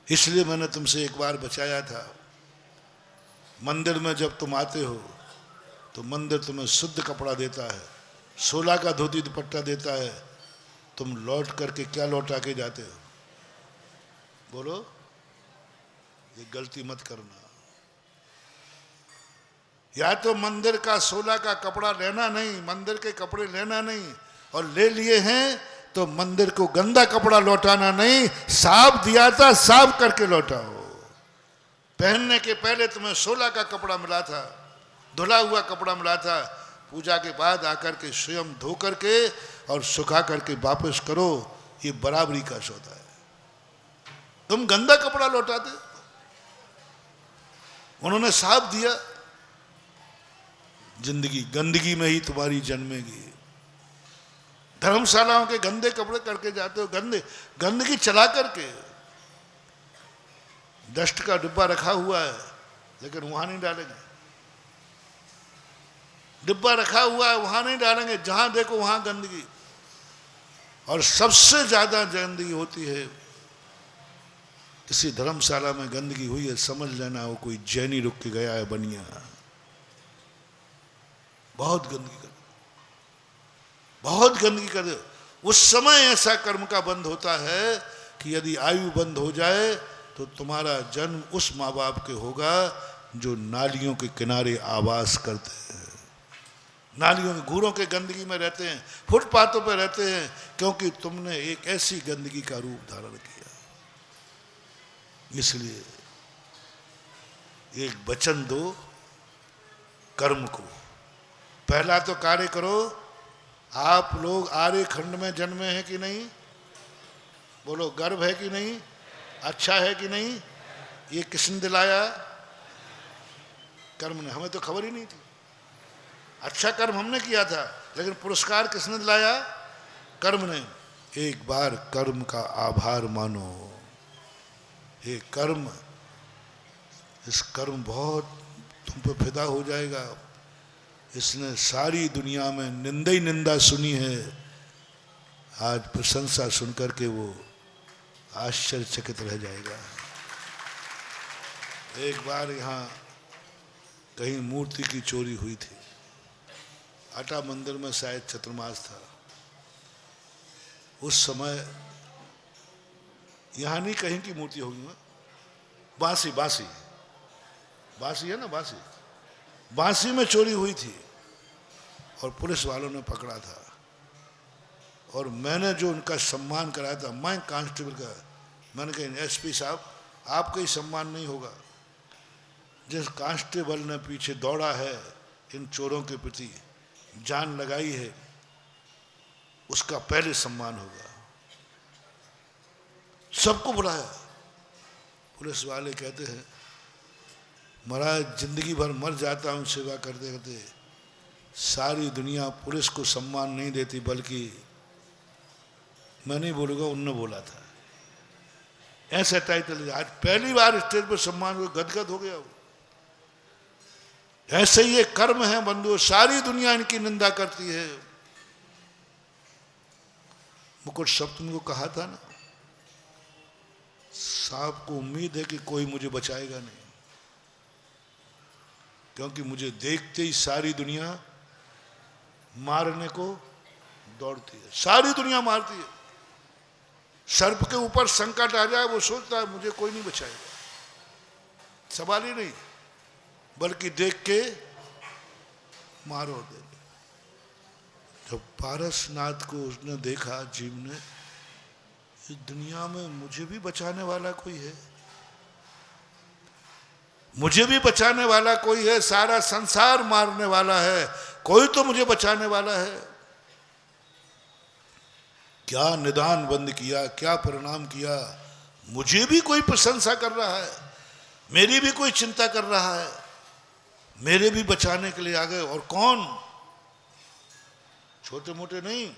इसलिए मैंने तुमसे एक बार बचाया था, मंदिर में जब तुम आते हो तो मंदिर तुम्हें शुद्ध कपड़ा देता है, 16 का धोती दुपट्टा देता है, तुम लौट करके क्या लौटा के जाते हो? बोलो, ये गलती मत करना। या तो मंदिर का 16 का कपड़ा लेना नहीं, मंदिर के कपड़े लेना नहीं, और ले लिए हैं तो मंदिर को गंदा कपड़ा लौटाना नहीं, साफ दिया था साफ करके लौटाओ। पहनने के पहले तुम्हें 16 का कपड़ा मिला था, धुला हुआ कपड़ा मिला था, पूजा के बाद आकर के स्वयं धो करके और सुखा करके वापस करो, ये बराबरी का सौदा है। तुम गंदा कपड़ा लौटाते, उन्होंने साफ दिया, जिंदगी गंदगी में ही तुम्हारी जन्मेगी। धर्मशालाओं के गंदे कपड़े करके जाते हो, गंदगी चला करके। डस्ट का डिब्बा रखा हुआ है लेकिन वहां नहीं डालेंगे, डिब्बा रखा हुआ है वहां नहीं डालेंगे, जहां देखो वहां गंदगी। और सबसे ज्यादा गंदगी होती है, किसी धर्मशाला में गंदगी हुई है, समझ लेना वो कोई जैनी रुक के गया है बनिया, बहुत गंदगी कर, बहुत गंदगी कर। उस समय ऐसा कर्म का बंध होता है कि यदि आयु बंद हो जाए तो तुम्हारा जन्म उस माँ बाप के होगा जो नालियों के किनारे आवास करते हैं, नालियों के घूरों के गंदगी में रहते हैं, फुटपाथों पर रहते हैं, क्योंकि तुमने एक ऐसी गंदगी का रूप धारण किया। इसलिए एक वचन दो कर्म को, पहला तो कार्य करो। आप लोग आर्य खंड में जन्मे हैं कि नहीं? बोलो, गर्व है कि नहीं? अच्छा है कि नहीं? ये किसने दिलाया? कर्म ने, हमें तो खबर ही नहीं थी। अच्छा कर्म हमने किया था, लेकिन पुरस्कार किसने दिलाया? कर्म ने। एक बार कर्म का आभार मानो। ये कर्म, इस कर्म बहुत तुम पे फिदा हो जाएगा। इसने सारी दुनिया में निंदा ही निंदा सुनी है, आज प्रशंसा सुनकर के वो आश्चर्यचकित रह जाएगा। एक बार यहाँ कहीं मूर्ति की चोरी हुई थी, आटा मंदिर में शायद चतुर्मास था। उस समय यहाँ नहीं, कहीं की मूर्ति होगी, बांसी बांसी बांसी है ना, बांसी बांसी में चोरी हुई थी और पुलिस वालों ने पकड़ा था। और मैंने जो उनका सम्मान कराया था, मैं कांस्टेबल का, मैंने कहा एसपी साहब आपका ही सम्मान नहीं होगा, जिस कांस्टेबल ने पीछे दौड़ा है इन चोरों के प्रति, जान लगाई है, उसका पहले सम्मान होगा। सबको बुलाया। पुलिस वाले कहते हैं महाराज जिंदगी भर मर जाता हूं सेवा करते करते, सारी दुनिया पुलिस को सम्मान नहीं देती, बल्कि मैं नहीं बोलूंगा, उनने बोला था, ऐसा टाइटल आज पहली बार स्टेज पर सम्मान हुआ, गदगद हो गया वो। ऐसे ही ये कर्म है बंधुओं, सारी दुनिया इनकी निंदा करती है। मुकुट सप्तमी को कहा था ना, सांप को उम्मीद है कि कोई मुझे बचाएगा नहीं, क्योंकि मुझे देखते ही सारी दुनिया मारने को दौड़ती है, सारी दुनिया मारती है। सर्प के ऊपर संकट आ जाए, वो सोचता है मुझे कोई नहीं बचाएगा, सवाल ही नहीं, बल्कि देख के मारो दे। जब पारसनाथ को उसने देखा, जीव ने, इस दुनिया में मुझे भी बचाने वाला कोई है, मुझे भी बचाने वाला कोई है, सारा संसार मारने वाला है, कोई तो मुझे बचाने वाला है। क्या निदान बंद किया, क्या परिणाम किया, मुझे भी कोई प्रशंसा कर रहा है, मेरी भी कोई चिंता कर रहा है, मेरे भी बचाने के लिए आ गए। और कौन? छोटे मोटे नहीं,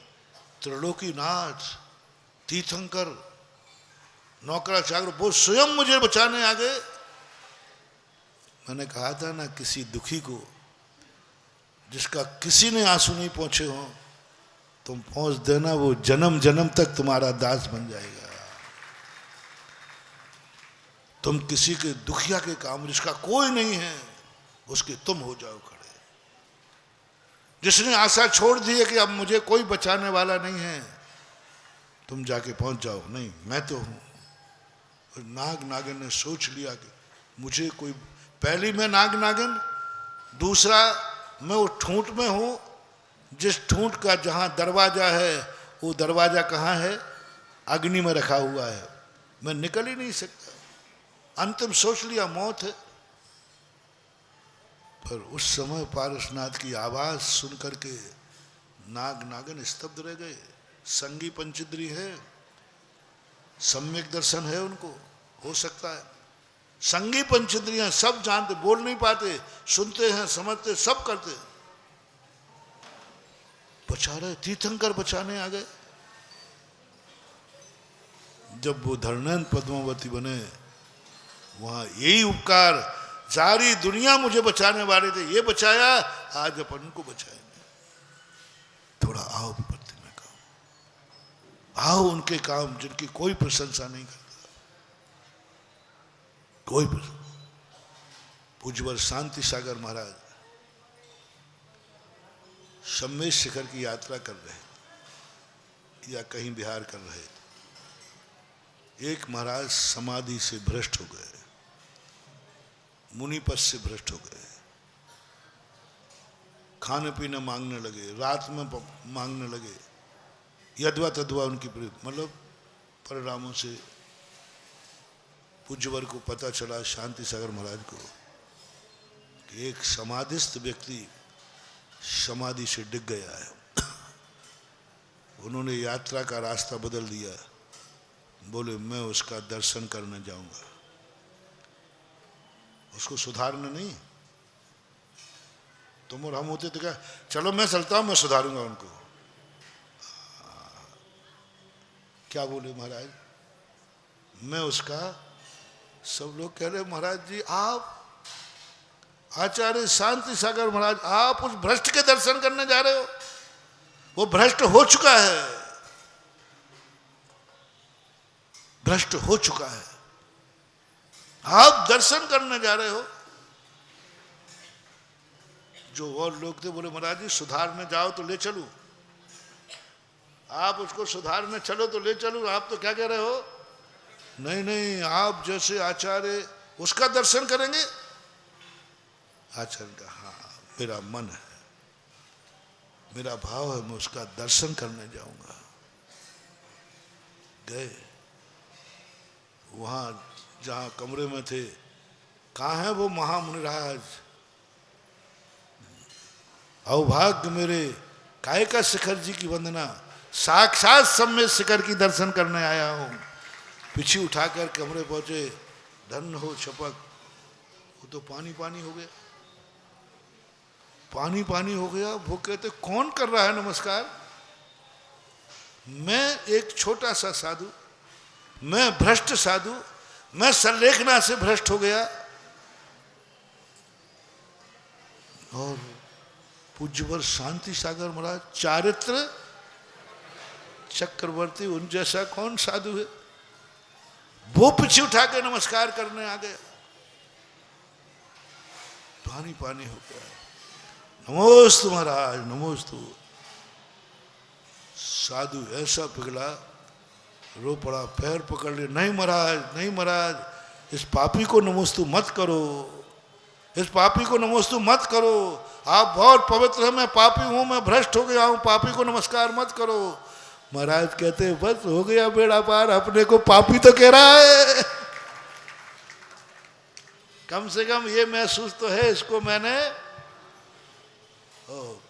त्रिलोकीनाथ, तीर्थंकर, नौकराचार्य, वो स्वयं मुझे बचाने आ गए। मैंने कहा था ना, किसी दुखी को जिसका किसी ने आंसू नहीं पहुंचे हो, तुम पहुंच देना, वो जन्म जन्म तक तुम्हारा दास बन जाएगा। तुम किसी के दुखिया के काम, जिसका कोई नहीं है, उसके तुम हो जाओ खड़े। जिसने आशा छोड़ दी है कि अब मुझे कोई बचाने वाला नहीं है, तुम जाके पहुंच जाओ, नहीं मैं तो हूं। नाग नागिन ने सोच लिया कि मुझे कोई, पहली मैं नाग नागिन, दूसरा मैं वो ठूंठ में हूं, जिस ठूंठ का जहां दरवाजा है, वो दरवाजा कहां है? अग्नि में रखा हुआ है, मैं निकल ही नहीं सकता। अंतिम सोच लिया मौत है। पर उस समय पारसनाथ की आवाज सुन करके नाग नागिन स्तब्ध रह गए। संगी पंचद्री है, सम्यक दर्शन है उनको, हो सकता है। संगी पंचद्रियां सब जानते, बोल नहीं पाते, सुनते हैं, समझते, सब करते। बचा रहे, तीर्थंकर बचाने आ गए। जब वो धरणन पद्मावती बने, वहां यही उपकार, सारी दुनिया मुझे बचाने वाले थे, ये बचाया, आज अपन को बचाएंगे। थोड़ा आओ विपत्ति में काम, आओ उनके काम जिनकी कोई प्रशंसा नहीं करता, कोई प्रशंसा। पूज्यवर शांति सागर महाराज शम्मेश शिखर की यात्रा कर रहे या कहीं विहार कर रहे थे। एक महाराज समाधि से भ्रष्ट हो गए, मुनिपद से भ्रष्ट हो गए, खाने पीने मांगने लगे, रात में मांगने लगे, यदवा तदवा उनकी मतलब परिणामों से पूज्यवर को पता चला, शांति सागर महाराज को, कि एक समाधिस्थ व्यक्ति समाधि से डिग गया है। उन्होंने यात्रा का रास्ता बदल दिया, बोले मैं उसका दर्शन करने जाऊंगा। उसको सुधारने नहीं, तुम और हम होते तो क्या, चलो मैं चलता हूं, मैं सुधारूंगा उनको। क्या बोले महाराज, मैं उसका, सब लोग कह रहे महाराज जी आप आचार्य शांति सागर महाराज, आप उस भ्रष्ट के दर्शन करने जा रहे हो, वो भ्रष्ट हो चुका है, भ्रष्ट हो चुका है, आप दर्शन करने जा रहे हो। जो और लोग थे बोले महाराज जी सुधारने जाओ तो ले चलूं, आप उसको सुधारने चलो तो ले चलूं, आप तो क्या कह रहे हो, नहीं नहीं आप जैसे आचार्य उसका दर्शन करेंगे। आचार्य का हाँ मेरा मन है, मेरा भाव है, मैं उसका दर्शन करने जाऊंगा। गए, वहां जहां कमरे में थे, कहाँ है वो महामुनिराज, अवभाग्य मेरे, काय का शिखर जी की वंदना, साक्षात सम्मेद शिखर की दर्शन करने आया हूं। पीछे उठाकर कमरे पहुंचे, धन्य हो छपक, वो तो पानी पानी हो गया, पानी पानी हो गया। वो कहते कौन कर रहा है नमस्कार, मैं एक छोटा सा साधु, मैं भ्रष्ट साधु, मैं संलेखना से भ्रष्ट हो गया। और पूज्यवर शांति सागर महाराज चारित्र चक्रवर्ती, उन जैसा कौन साधु है, वो पीछे उठा के नमस्कार करने आ गया। पानी पानी हो गया, नमोस्तु महाराज नमोस्तु। साधु ऐसा पिघला, रो पड़ा, पैर पकड़ लिए, नहीं महाराज नहीं महाराज, इस पापी को नमोस्तु मत करो, इस पापी को नमोस्तु मत करो, आप बहुत पवित्र हैं, मैं पापी हूं, मैं भ्रष्ट हो गया हूं, पापी को नमस्कार मत करो। महाराज कहते बस हो गया बेड़ा पार, अपने को पापी तो कह रहा है, कम से कम ये महसूस तो है इसको मैंने।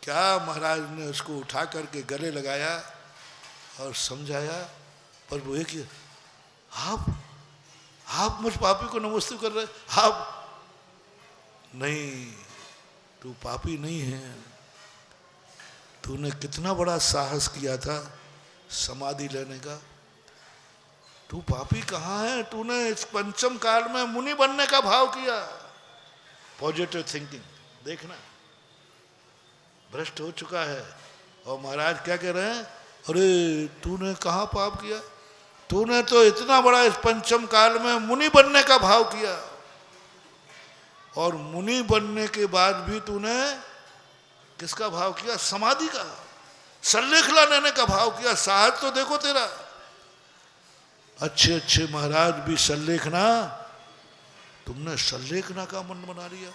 क्या महाराज ने उसको उठा करके गले लगाया और समझाया। पर वो एक, आप मुझ पापी को नमस्ते कर रहे, आप नहीं, तू पापी नहीं है, तूने कितना बड़ा साहस किया था समाधि लेने का, तू पापी कहाँ है, तूने इस पंचम काल में मुनि बनने का भाव किया। पॉजिटिव थिंकिंग देखना, भ्रष्ट हो चुका है। और महाराज क्या कह रहे हैं, अरे तूने कहाँ पाप किया, तूने तो इतना बड़ा इस पंचम काल में मुनि बनने का भाव किया, और मुनि बनने के बाद भी तूने किसका भाव किया, समाधि का, संलेखना लेने का भाव किया। साहस तो देखो तेरा, अच्छे अच्छे महाराज भी संलेखना, तुमने संलेखना का मन बना लिया,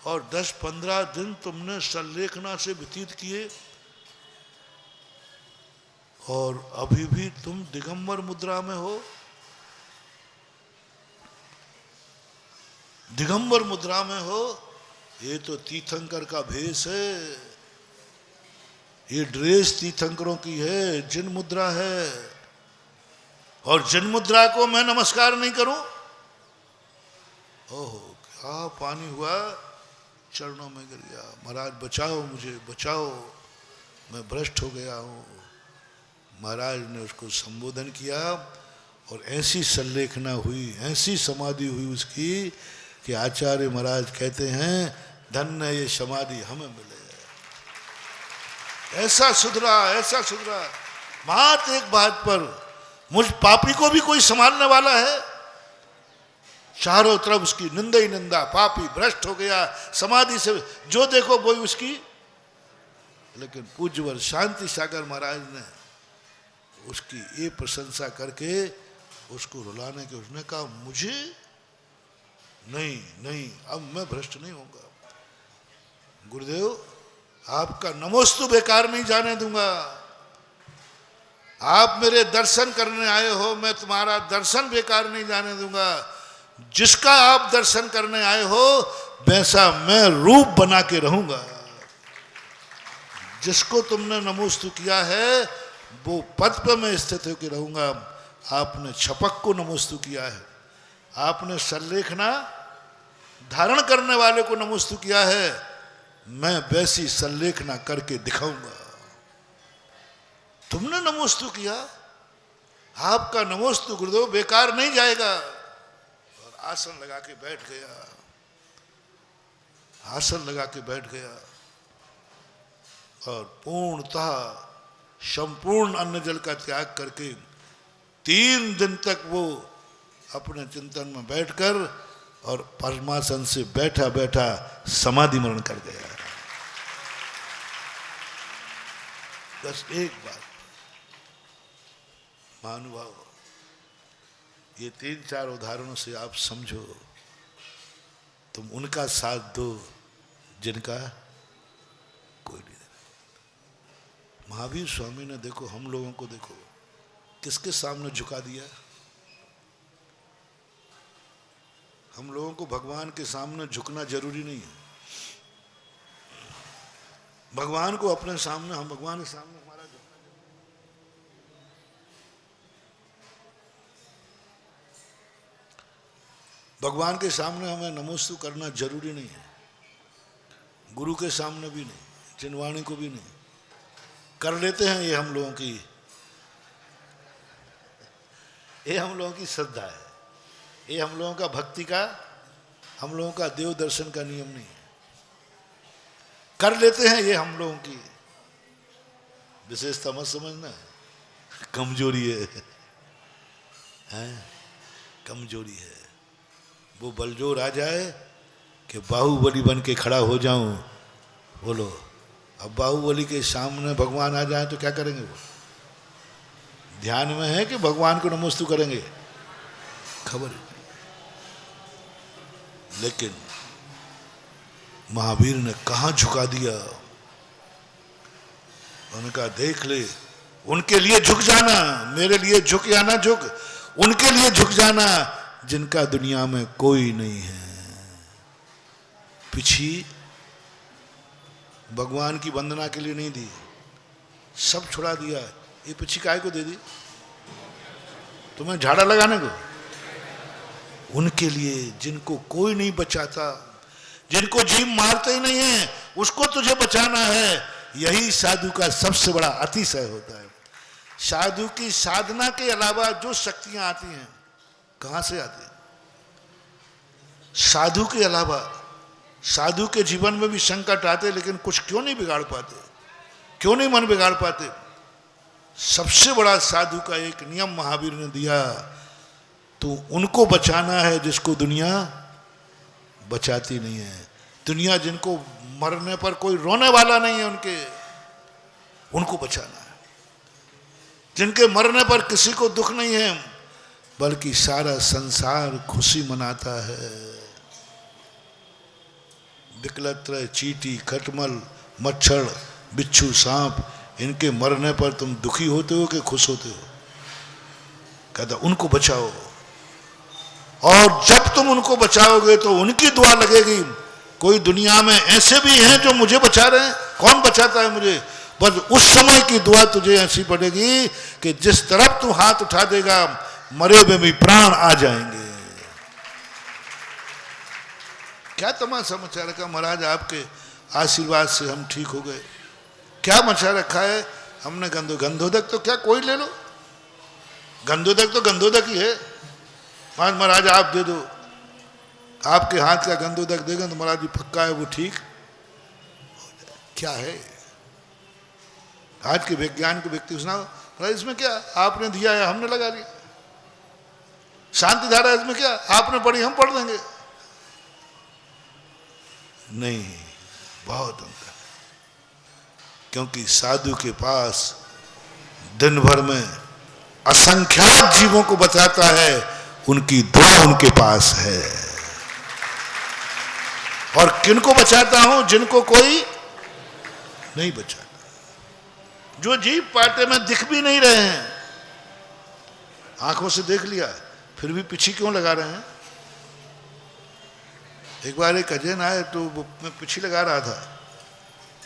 और 10-15 दिन तुमने संलेखना से व्यतीत किए, और अभी भी तुम दिगंबर मुद्रा में हो। दिगंबर मुद्रा में हो, ये तो तीर्थंकर का भेष है, ये ड्रेस तीर्थंकरों की है, जिन मुद्रा है। और जिन मुद्रा को मैं नमस्कार नहीं करूं, ओहो क्या पानी हुआ, चरणों में गिर गया, महाराज बचाओ मुझे बचाओ, मैं भ्रष्ट हो गया हूं। महाराज ने उसको संबोधन किया और ऐसी संलेखना हुई, ऐसी समाधि हुई उसकी कि आचार्य महाराज कहते हैं धन्य ये समाधि हमें मिले। ऐसा सुधरा, ऐसा सुधरा। मात्र एक बात पर मुझ पापी को भी कोई संभालने वाला है? चारों तरफ उसकी निंदा ही निंदा, पापी भ्रष्ट हो गया, समाधि से जो देखो वो उसकी। लेकिन पूज्यवर शांति सागर महाराज ने उसकी ये प्रशंसा करके उसको रुलाने के, उसने कहा मुझे नहीं नहीं, अब मैं भ्रष्ट नहीं होऊंगा। गुरुदेव आपका नमोस्तु बेकार नहीं जाने दूंगा। आप मेरे दर्शन करने आए हो, मैं तुम्हारा दर्शन बेकार नहीं जाने दूंगा। जिसका आप दर्शन करने आए हो वैसा मैं रूप बना के रहूंगा। जिसको तुमने नमोस्तु किया है वो पद पर मैं स्थित होकर रहूंगा। आपने छपक को नमोस्तु किया है, आपने संलेखना धारण करने वाले को नमोस्तु किया है, मैं वैसी संलेखना करके दिखाऊंगा। तुमने नमोस्तु किया, आपका नमोस्तु गुरुदेव बेकार नहीं जाएगा। और आसन लगा के बैठ गया, आसन लगा के बैठ गया और पूर्णतः संपूर्ण अन्न जल का त्याग करके 3 दिन तक वो अपने चिंतन में बैठकर और परमासन से बैठा बैठा समाधि मरण कर गया। बस एक बात महानुभाव, ये 3-4 उदाहरणों से आप समझो, तुम उनका साथ दो जिनका कोई नहीं। महावीर स्वामी ने देखो, हम लोगों को देखो किसके सामने झुका दिया। हम लोगों को भगवान के सामने झुकना जरूरी नहीं है। भगवान को अपने सामने, हम भगवान के सामने हमारा झुकना, भगवान के सामने हमें नमोस्तु करना जरूरी नहीं है। गुरु के सामने भी नहीं, चिन्वाणी को भी नहीं। कर लेते हैं, ये हम लोगों की, ये हम लोगों की श्रद्धा है, ये हम लोगों का भक्ति का, हम लोगों का देव दर्शन का नियम नहीं है। कर लेते हैं, ये हम लोगों की विशेषता मत समझना, कमजोरी है, कमजोरी है। वो बलजोर आ जाए कि बाहुबली बन के खड़ा हो जाऊं, बोलो। अब बाहुबली के सामने भगवान आ जाए तो क्या करेंगे? वो ध्यान में है कि भगवान को नमोस्तु करेंगे, खबर है। लेकिन महावीर ने कहां झुका दिया। उन्होंने कहा देख ले, उनके लिए झुक जाना, मेरे लिए झुक या ना झुक, उनके लिए झुक जाना जिनका दुनिया में कोई नहीं है। पिछी भगवान की वंदना के लिए नहीं दी, सब छुड़ा दिया। ये पिछी काय को दे दी? तुम्हें झाड़ा लगाने को? उनके लिए जिनको कोई नहीं बचाता, जिनको जीव मारते ही नहीं है, उसको तुझे बचाना है। यही साधु का सबसे बड़ा अतिशय होता है। साधु की साधना के अलावा जो शक्तियां आती हैं, कहां से आती हैं? साधु के अलावा, साधु के जीवन में भी संकट आते, लेकिन कुछ क्यों नहीं बिगाड़ पाते, क्यों नहीं मन बिगाड़ पाते? सबसे बड़ा साधु का एक नियम महावीर ने दिया, तो उनको बचाना है जिसको दुनिया बचाती नहीं है। दुनिया जिनको मरने पर कोई रोने वाला नहीं है, उनको बचाना है। जिनके मरने पर किसी को दुख नहीं है, बल्कि सारा संसार खुशी मनाता है। विकलत्र, चींटी, खटमल, मच्छर, बिच्छू, सांप, इनके मरने पर तुम दुखी होते हो कि खुश होते हो? कहता उनको बचाओ, और जब तुम उनको बचाओगे तो उनकी दुआ लगेगी। कोई दुनिया में ऐसे भी हैं जो मुझे बचा रहे हैं, कौन बचाता है मुझे? बस उस समय की दुआ तुझे ऐसी पड़ेगी कि जिस तरफ तू हाथ उठा देगा मरे में भी प्राण आ जाएंगे। क्या तमाशा मचा रखा महाराज, आपके आशीर्वाद से हम ठीक हो गए। क्या मचा रखा है हमने? गंधोदक तो क्या कोई ले लो, गंधोदक तो गंधोदक ही है। महाराज आप दे दो, आपके हाथ का गंधोदक देगा तो महाराज जी पक्का है वो ठीक। क्या है आज के विज्ञान के व्यक्ति सुनाओ, महाराज इसमें क्या आपने दिया है हमने लगा दिया। शांति धारा इसमें क्या आपने पढ़ी हम पढ़ देंगे। नहीं, बहुत अंतर। क्योंकि साधु के पास दिन भर में असंख्यात जीवों को बचाता है, उनकी दुआ उनके पास है। और किनको बचाता हूं? जिनको कोई नहीं बचाता, जो जीव पाटे में दिख भी नहीं रहे हैं, आंखों से देख लिया फिर भी पीछे क्यों लगा रहे हैं। एक बार एक अजय आए तो मैं पीछे लगा रहा था,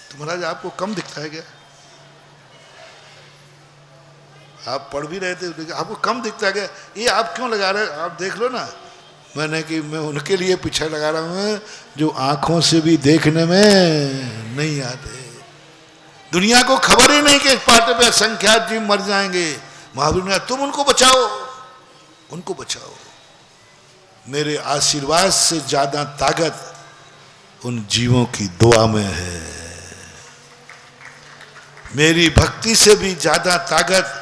तो महाराज आपको कम दिखता है क्या? आप पढ़ भी रहे थे, आपको कम दिखता है क्या? ये आप क्यों लगा रहे हैं? आप देख लो ना। मैंने कि मैं उनके लिए पीछे लगा रहा हूं जो आंखों से भी देखने में नहीं आते। दुनिया को खबर ही नहीं कि पाटे पे असंख्यात जीव मर जाएंगे। महावीर ने तुम उनको बचाओ, उनको बचाओ। मेरे आशीर्वाद से ज्यादा ताकत उन जीवों की दुआ में है। मेरी भक्ति से भी ज्यादा ताकत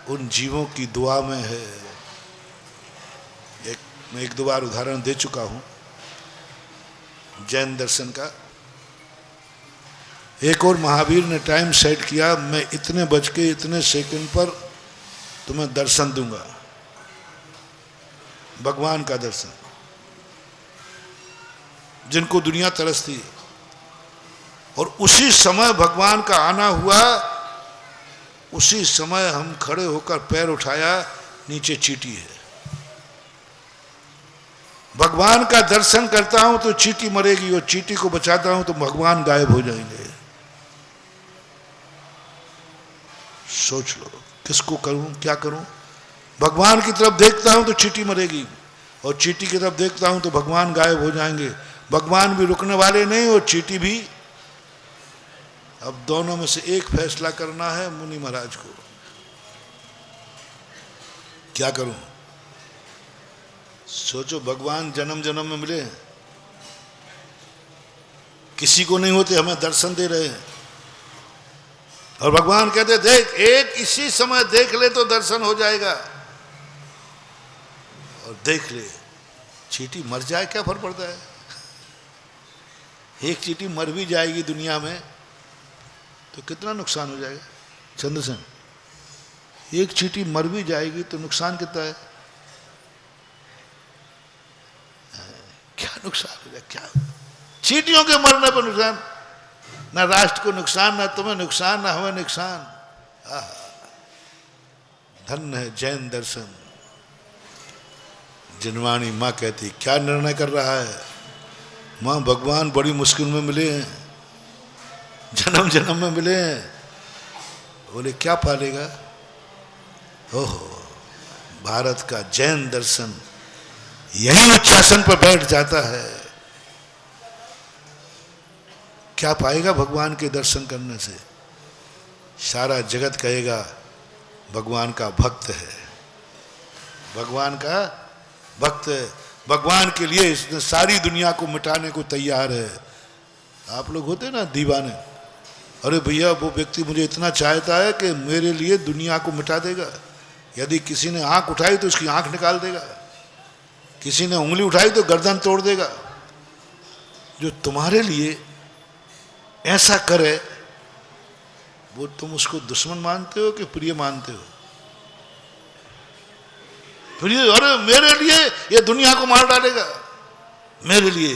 उन जीवों की दुआ में है। मैं एक दो बार उदाहरण दे चुका हूं जैन दर्शन का। एक और महावीर ने टाइम सेट किया, मैं इतने बज के इतने सेकंड पर तुम्हें दर्शन दूंगा, भगवान का दर्शन, जिनको दुनिया तरसती। और उसी समय भगवान का आना हुआ, उसी समय हम खड़े होकर पैर उठाया, नीचे चींटी है। भगवान का दर्शन करता हूं तो चींटी मरेगी, और चींटी को बचाता हूं तो भगवान गायब हो जाएंगे। सोच लो किसको करूं, क्या करूं? भगवान की तरफ देखता हूं तो चींटी मरेगी, और चींटी की तरफ देखता हूं तो भगवान गायब हो जाएंगे। भगवान भी रुकने वाले नहीं और चींटी भी। अब दोनों में से एक फैसला करना है मुनि महाराज को। क्या करूं? सोचो, भगवान जन्म जन्म में मिले, किसी को नहीं होते, हमें दर्शन दे रहे हैं। और भगवान कहते देख, एक इसी समय देख ले तो दर्शन हो जाएगा। और देख ले, चींटी मर जाए क्या फर्क पड़ता है? एक चींटी मर भी जाएगी दुनिया में तो कितना नुकसान हो जाएगा? चंद्रसेन, एक चींटी मर भी जाएगी तो नुकसान कितना है? क्या नुकसान हो जाएगा? क्या चींटियों के मरने पर नुकसान? ना राष्ट्र को नुकसान, ना तुम्हें नुकसान, ना हमें नुकसान। धन्य है जैन दर्शन। जिनवाणी माँ कहती, क्या निर्णय कर रहा है? माँ भगवान बड़ी मुश्किल में मिले हैं, जन्म जन्म में मिले हैं। बोले क्या पालेगा? ओहो, भारत का जैन दर्शन यही उच्चासन पर बैठ जाता है। क्या पाएगा भगवान के दर्शन करने से? सारा जगत कहेगा भगवान का भक्त है, भगवान का भक्त है, भगवान के लिए इसने सारी दुनिया को मिटाने को तैयार है। आप लोग होते ना दीवाने, अरे भैया वो व्यक्ति मुझे इतना चाहता है कि मेरे लिए दुनिया को मिटा देगा। यदि किसी ने आंख उठाई तो उसकी आंख निकाल देगा, किसी ने उंगली उठाई तो गर्दन तोड़ देगा। जो तुम्हारे लिए ऐसा करे वो तुम उसको दुश्मन मानते हो कि प्रिय मानते हो? प्रिय, अरे मेरे लिए ये दुनिया को मार डालेगा, मेरे लिए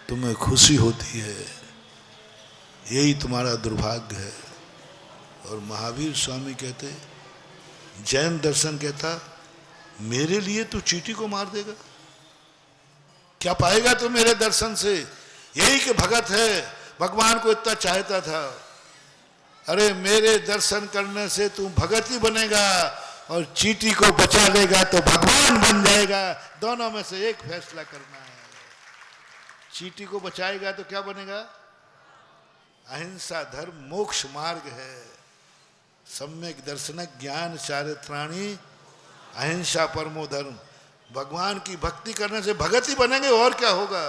तुम्हें खुशी होती है, यही तुम्हारा दुर्भाग्य है। और महावीर स्वामी कहते, जैन दर्शन कहता, मेरे लिए तू चींटी को मार देगा? क्या पाएगा तू मेरे दर्शन से? यही कि भगत है, भगवान को इतना चाहता था। अरे मेरे दर्शन करने से तू भगत ही बनेगा और चींटी को बचा लेगा तो भगवान बन जाएगा। दोनों में से एक फैसला करना है। चींटी को बचाएगा तो क्या बनेगा? अहिंसा धर्म मोक्ष मार्ग है। सम्यक दर्शन ज्ञान चारित्राणी अहिंसा परमो धर्म। भगवान की भक्ति करने से भगत ही बनेंगे, और क्या होगा।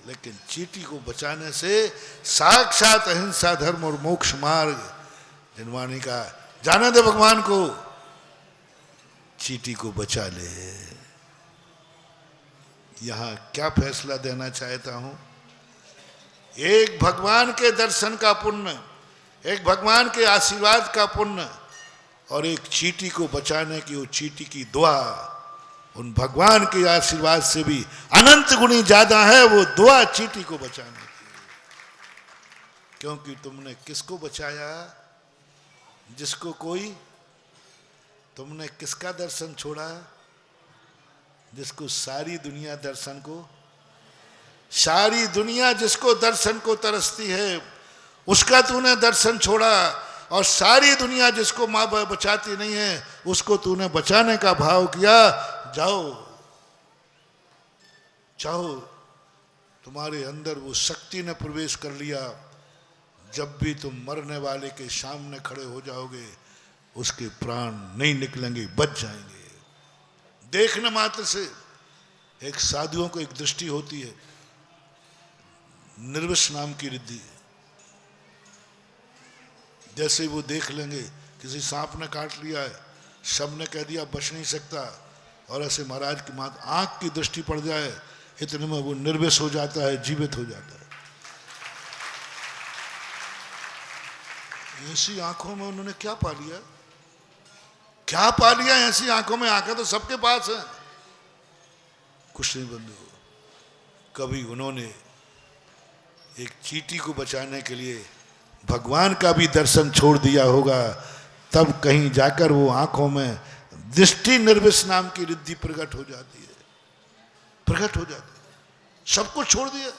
लेकिन चींटी को बचाने से साक्षात अहिंसा धर्म और मोक्ष मार्ग। जिनवाणी का जाने दे भगवान को, चींटी को बचा ले। यहां क्या फैसला देना चाहता हूं? एक भगवान के दर्शन का पुण्य, एक भगवान के आशीर्वाद का पुण्य, और एक चींटी को बचाने की वो चींटी की दुआ उन भगवान के आशीर्वाद से भी अनंत गुनी ज्यादा है। वो दुआ चींटी को बचाने की, क्योंकि तुमने किसको बचाया? जिसको कोई, तुमने किसका दर्शन छोड़ा? जिसको सारी दुनिया दर्शन को, सारी दुनिया जिसको दर्शन को तरसती है उसका तूने दर्शन छोड़ा, और सारी दुनिया जिसको माँ बचाती नहीं है उसको तूने बचाने का भाव किया। जाओ जाओ, तुम्हारे अंदर वो शक्ति ने प्रवेश कर लिया। जब भी तुम मरने वाले के सामने खड़े हो जाओगे उसके प्राण नहीं निकलेंगे, बच जाएंगे। देखने मात्र से एक साधुओं को एक दृष्टि होती है, निर्विष नाम की रिद्धि। जैसे वो देख लेंगे किसी सांप ने काट लिया है, सब ने कह दिया बच नहीं सकता, और ऐसे महाराज की मात आंख की दृष्टि पड़ जाए, इतने में वो निर्विष हो जाता है, जीवित हो जाता है। ऐसी आंखों में उन्होंने क्या पा लिया? क्या पा लिया ऐसी आंखों में? आंखें तो सबके पास है। कुछ नहीं बंधु, कभी उन्होंने एक चींटी को बचाने के लिए भगवान का भी दर्शन छोड़ दिया होगा, तब कहीं जाकर वो आंखों में दृष्टि निर्विष नाम की रिद्धि प्रकट हो जाती है, प्रकट हो जाती है। सब कुछ छोड़ दिया।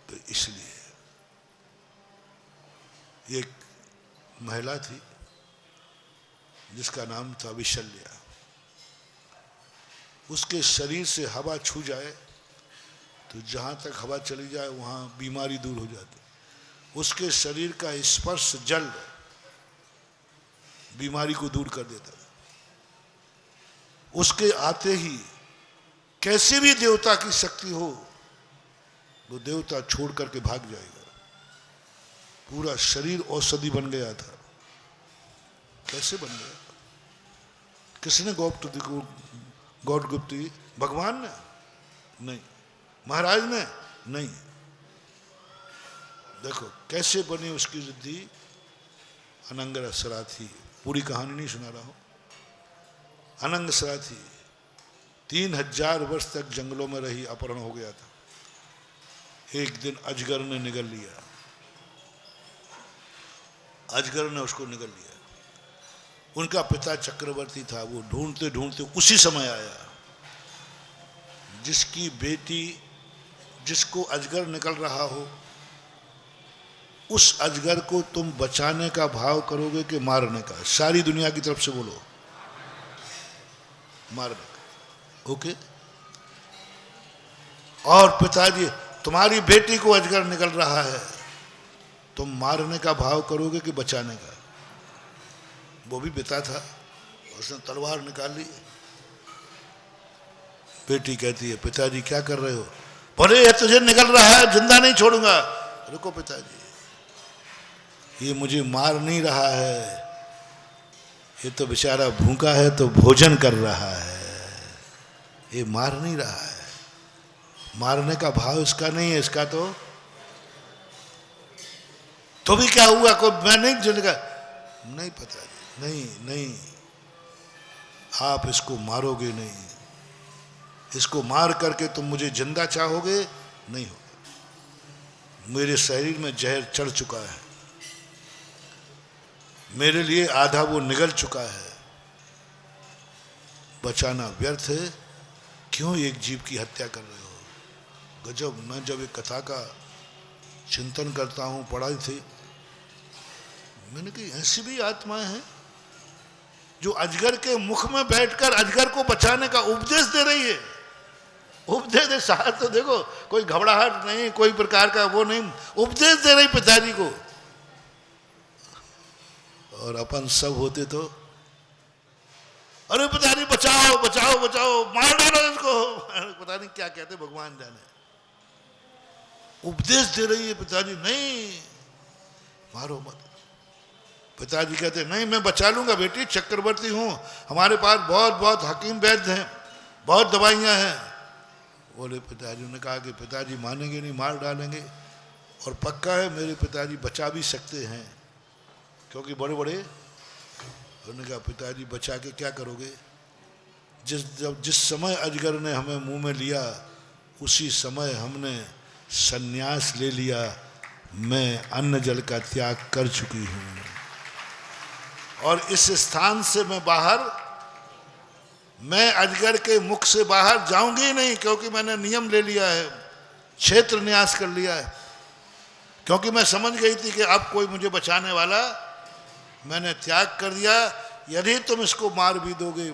तो इसलिए एक महिला थी जिसका नाम था विशल्या। उसके शरीर से हवा छू जाए तो जहां तक हवा चली जाए वहां बीमारी दूर हो जाती। उसके शरीर का स्पर्श जल बीमारी को दूर कर देता। उसके आते ही कैसे भी देवता की शक्ति हो, वो देवता छोड़ करके भाग जाएगा। पूरा शरीर औषधि बन गया था। कैसे बन गया? किसने गॉड गुप्त दी? भगवान ने? नहीं। महाराज ने? नहीं। देखो कैसे बनी उसकी रिद्धि। अनंग सराथी, पूरी कहानी नहीं सुना रहा हूं। अनंग सराथी 3000 वर्ष तक जंगलों में रही, अपहरण हो गया था। एक दिन अजगर ने निगल लिया, अजगर ने उसको निगल लिया। उनका पिता चक्रवर्ती था, वो ढूंढते ढूंढते उसी समय आया। जिसकी बेटी, जिसको अजगर निकल रहा हो, उस अजगर को तुम बचाने का भाव करोगे कि मारने का? सारी दुनिया की तरफ से बोलो, मारने का। ओके। और पिताजी, तुम्हारी बेटी को अजगर निकल रहा है, तुम मारने का भाव करोगे कि बचाने का? वो भी पिता था, उसने तलवार निकाल ली। बेटी कहती है पिताजी क्या कर रहे हो? बोले ये तुझे निकल रहा है, जिंदा नहीं छोड़ूंगा। रुको पिताजी, ये मुझे मार नहीं रहा है, ये तो बेचारा भूखा है तो भोजन कर रहा है, ये मार नहीं रहा है। मारने का भाव इसका नहीं है, इसका तो भी क्या हुआ? को मैं नहीं जिनका नहीं पता जी, नहीं नहीं, आप इसको मारोगे नहीं। इसको मार करके तुम मुझे जिंदा चाहोगे? नहीं होगा। मेरे शरीर में जहर चढ़ चुका है, मेरे लिए आधा वो निगल चुका है। बचाना व्यर्थ है, क्यों एक जीव की हत्या कर रहे हो। गजब। मैं जब एक कथा का चिंतन करता हूँ, पढ़ाई थी, मैंने कही ऐसी भी आत्माएं हैं जो अजगर के मुख में बैठकर अजगर को बचाने का उपदेश दे रही है। उपदेश दे, साथ तो देखो, कोई घबराहट नहीं, कोई प्रकार का वो नहीं, उपदेश दे रही पिताजी को। और अपन सब होते तो अरे पिताजी बचाओ बचाओ बचाओ, मार डालो इसको, पता नहीं क्या कहते भगवान जाने। उपदेश दे रही है पिताजी, नहीं मारो मत। पिताजी कहते नहीं मैं बचा लूंगा बेटी, चक्रवर्ती हूं, हमारे पास बहुत बहुत हकीम वैद्य हैं, बहुत दवाइयां हैं। बोले पिताजी ने कहा कि पिताजी मानेंगे नहीं, मार डालेंगे। और पक्का है मेरे पिताजी बचा भी सकते हैं, क्योंकि बड़े बड़े। उन्होंने कहा पिताजी बचा के क्या करोगे, जिस समय अजगर ने हमें मुंह में लिया उसी समय हमने संन्यास ले लिया, मैं अन्न जल का त्याग कर चुकी हूं और इस स्थान से मैं बाहर, मैं अजगर के मुख से बाहर जाऊंगी नहीं, क्योंकि मैंने नियम ले लिया है, क्षेत्र न्यास कर लिया है। क्योंकि मैं समझ गई थी कि अब कोई मुझे बचाने वाला, मैंने त्याग कर दिया। यदि तुम इसको मार भी दोगे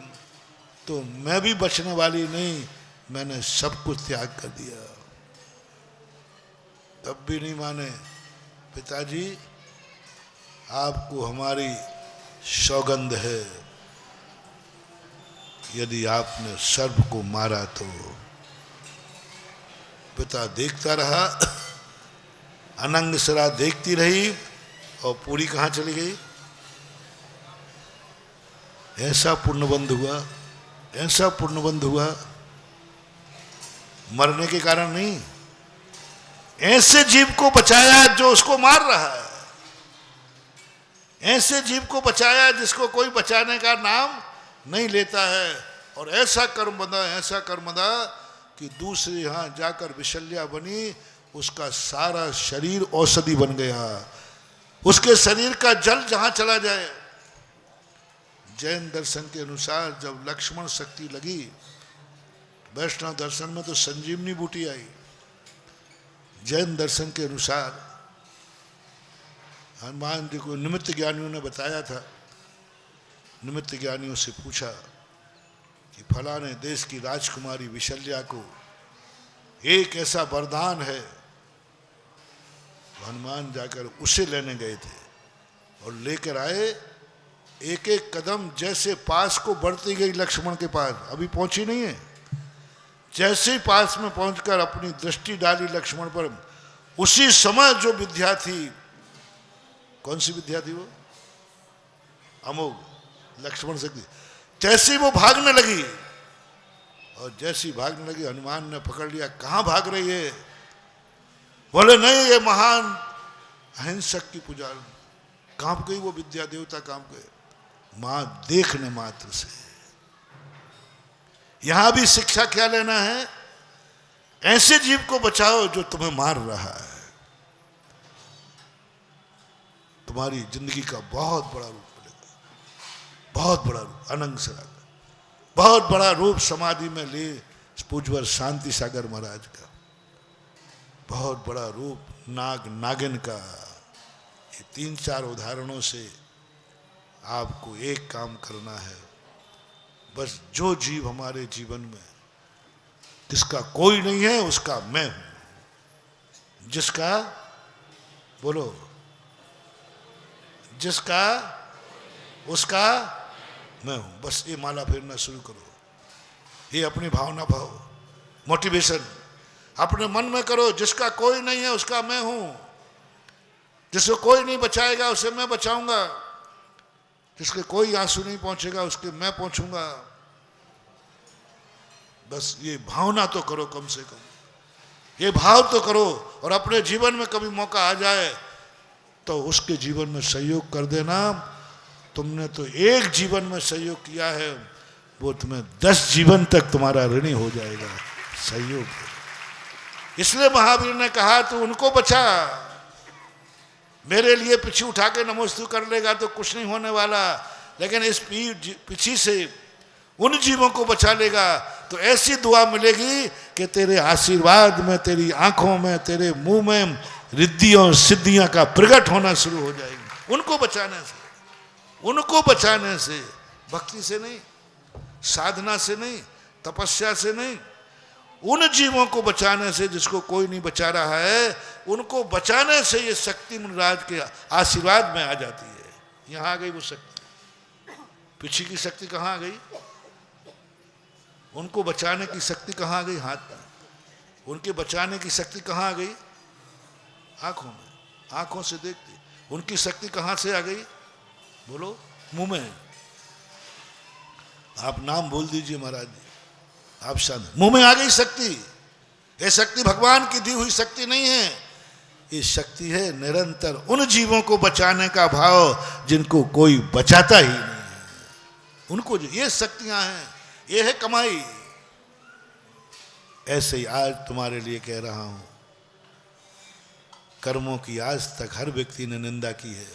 तो मैं भी बचने वाली नहीं, मैंने सब कुछ त्याग कर दिया। तब भी नहीं माने। पिताजी आपको हमारी सौगंध है, यदि आपने सर्प को मारा तो। पिता देखता रहा, अनंगसरा देखती रही, और पूरी कहाँ चली गई। ऐसा पूर्णबंध हुआ, ऐसा पूर्णबंध हुआ, मरने के कारण नहीं, ऐसे जीव को बचाया जो उसको मार रहा है, ऐसे जीव को बचाया जिसको कोई बचाने का नाम नहीं लेता है। और ऐसा कर्म बंधा, ऐसा कर्म बंधा कि दूसरे यहां जाकर विशल्या बनी, उसका सारा शरीर औषधि बन गया, उसके शरीर का जल जहां चला जाए। जैन दर्शन के अनुसार जब लक्ष्मण शक्ति लगी, वैष्णव दर्शन में तो संजीवनी बूटी आई, जैन दर्शन के अनुसार हनुमान जी को निमित्त ज्ञानियों ने बताया था। निमित्त ज्ञानियों से पूछा कि फलाने देश की राजकुमारी विशल्या को एक ऐसा वरदान है। हनुमान जाकर उसे लेने गए थे और लेकर आए। एक एक कदम जैसे पास को बढ़ती गई लक्ष्मण के पास, अभी पहुंची नहीं है, जैसे ही पास में पहुंचकर अपनी दृष्टि डाली लक्ष्मण पर, उसी समय जो विद्या थी, कौन सी विद्या थी वो, अमोघ लक्ष्मण शक्ति, जैसे वो भागने लगी। और जैसी भागने लगी हनुमान ने पकड़ लिया, कहां भाग रही है। बोले नहीं, ये महान अहिंसक की पूजा। कांप गई वो विद्या, देवता कांप गए। मां देखने मात्र से। यहां भी शिक्षा क्या लेना है, ऐसे जीव को बचाओ जो तुम्हें मार रहा है। तुम्हारी जिंदगी का बहुत बड़ा रूप मिलेगा, बहुत बड़ा रूप, अनंगसरा का बहुत बड़ा रूप समाधि में ले पूज्यवर शांति सागर महाराज का, बहुत बड़ा रूप नाग नागिन का। ये 3-4 उदाहरणों से आपको एक काम करना है, बस जो जीव हमारे जीवन में जिसका कोई नहीं है उसका मैं हूं, जिसका, बोलो, जिसका उसका मैं हूं। बस ये माला फेरना शुरू करो, ये अपनी भावना भाव, मोटिवेशन अपने मन में करो। जिसका कोई नहीं है उसका मैं हूं, जिसको कोई नहीं बचाएगा उसे मैं बचाऊंगा, जिसके कोई आंसू नहीं पहुंचेगा उसके मैं पहुंचूंगा। बस ये भावना तो करो, कम से कम ये भाव तो करो। और अपने जीवन में कभी मौका आ जाए तो उसके जीवन में सहयोग कर देना। तुमने तो एक जीवन में सहयोग किया है, वो तुम्हें 10 जीवन तक तुम्हारा ऋणी हो जाएगा सहयोग। इसलिए महावीर ने कहा तू उनको बचा, मेरे लिए पीछे उठा के नमोस्तु कर लेगा तो कुछ नहीं होने वाला, लेकिन इस पीछी से उन जीवों को बचा लेगा तो ऐसी दुआ मिलेगी कि तेरे आशीर्वाद में, तेरी आंखों में, तेरे मुंह में रिद्धियों सिद्धियां का प्रकट होना शुरू हो जाएगी। उनको बचाने से, उनको बचाने से, भक्ति से नहीं, साधना से नहीं, तपस्या से नहीं, उन जीवों को बचाने से जिसको कोई नहीं बचा रहा है, उनको बचाने से ये शक्ति मुनिराज के आशीर्वाद में आ जाती है। यहां आ गई वो शक्ति। पीछे की शक्ति कहां आ गई? उनको बचाने की शक्ति कहां आ गई? हाथ में। उनके बचाने की शक्ति कहां आ गई? आंखों में। आंखों से देखते। उनकी शक्ति कहां से आ गई? बोलो। मुंह में। आप नाम बोल दीजिए महाराज जी, आप शांत। मुंह में आ गई शक्ति। ये शक्ति भगवान की दी हुई शक्ति नहीं है, ये शक्ति है निरंतर उन जीवों को बचाने का भाव जिनको कोई बचाता ही नहीं है। उनको जो ये शक्तियां हैं, ये है कमाई। ऐसे ही आज तुम्हारे लिए कह रहा हूं, कर्मों की आज तक हर व्यक्ति ने निंदा की है,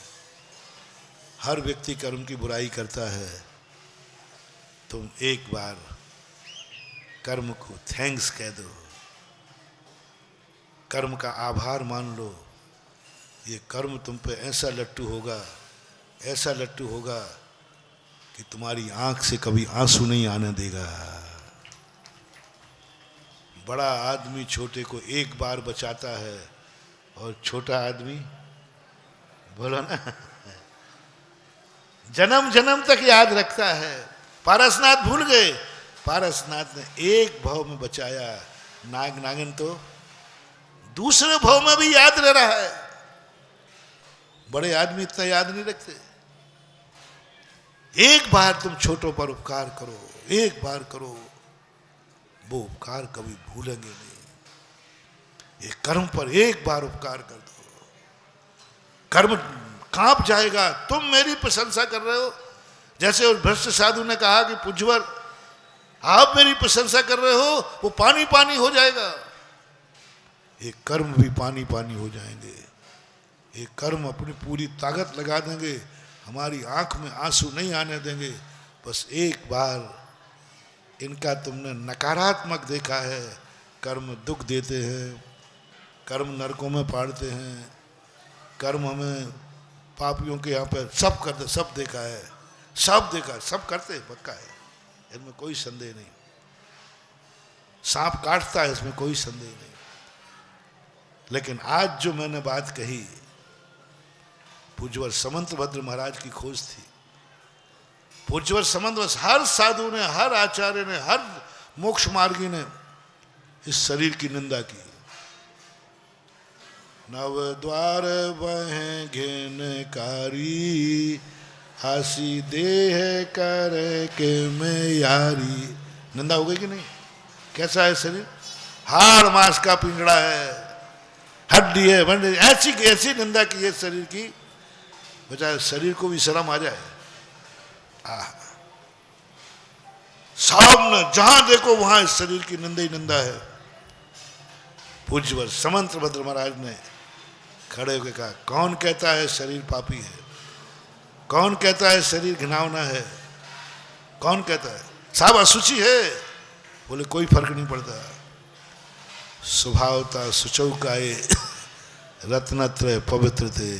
हर व्यक्ति कर्म की बुराई करता है। तुम एक बार कर्म को थैंक्स कह दो, कर्म का आभार मान लो। ये कर्म तुम पे ऐसा लट्टू होगा, ऐसा लट्टू होगा कि तुम्हारी आंख से कभी आंसू नहीं आने देगा। बड़ा आदमी छोटे को एक बार बचाता है और छोटा आदमी, बोलो ना, जन्म जन्म तक याद रखता है। पारसनाथ भूल गए, पारसनाथ ने एक भाव में बचाया, नाग नागिन तो दूसरे भाव में भी याद रह रहा है। बड़े आदमी इतना याद नहीं रखते। एक बार तुम छोटों पर उपकार करो, एक बार करो, वो उपकार कभी भूलेंगे नहीं। एक कर्म पर एक बार उपकार कर दो, कर्म कांप जाएगा। तुम मेरी प्रशंसा कर रहे हो, जैसे उस भ्रष्ट साधु ने कहा कि पूज्यवर आप मेरी प्रशंसा कर रहे हो, वो पानी पानी हो जाएगा। एक कर्म भी पानी पानी हो जाएंगे। एक कर्म अपनी पूरी ताकत लगा देंगे, हमारी आंख में आंसू नहीं आने देंगे। बस एक बार इनका तुमने नकारात्मक देखा है, कर्म दुख देते हैं, कर्म नरकों में पाड़ते हैं, कर्म हमें पापियों के यहाँ पर सब करते, सब देखा है, सब देखा, सब करते पक्का है, इनमें कोई संदेह नहीं। सांप काटता है, इसमें कोई संदेह नहीं। लेकिन आज जो मैंने बात कही, पूज्यवर समंतभद्र महाराज की खोज थी। पूज्यवर समंतभद्र, हर साधु ने, हर आचार्य ने, हर मोक्ष मार्गी ने इस शरीर की निंदा की। नव द्वार वह घेनकारी, हासी देह कर के में यारी। निंदा हो गई कि नहीं? कैसा है शरीर? हाड़ मांस का पिंजड़ा है, हड्डी है, बंडे, ऐसी ऐसी निंदा की है शरीर की, बचाए शरीर को भी शर्म आ जाए। सामने जहां देखो वहां इस शरीर की निंदा ही निंदा है। पूज्यवर समंतभद्र महाराज ने खड़े होकर कहा, कौन कहता है शरीर पापी है? कौन कहता है शरीर घिनौना है? कौन कहता है? साहब असुचि है। बोले कोई फर्क नहीं पड़ता। स्वभावता सुचौकाए रत्नत्रय पवित्र थे।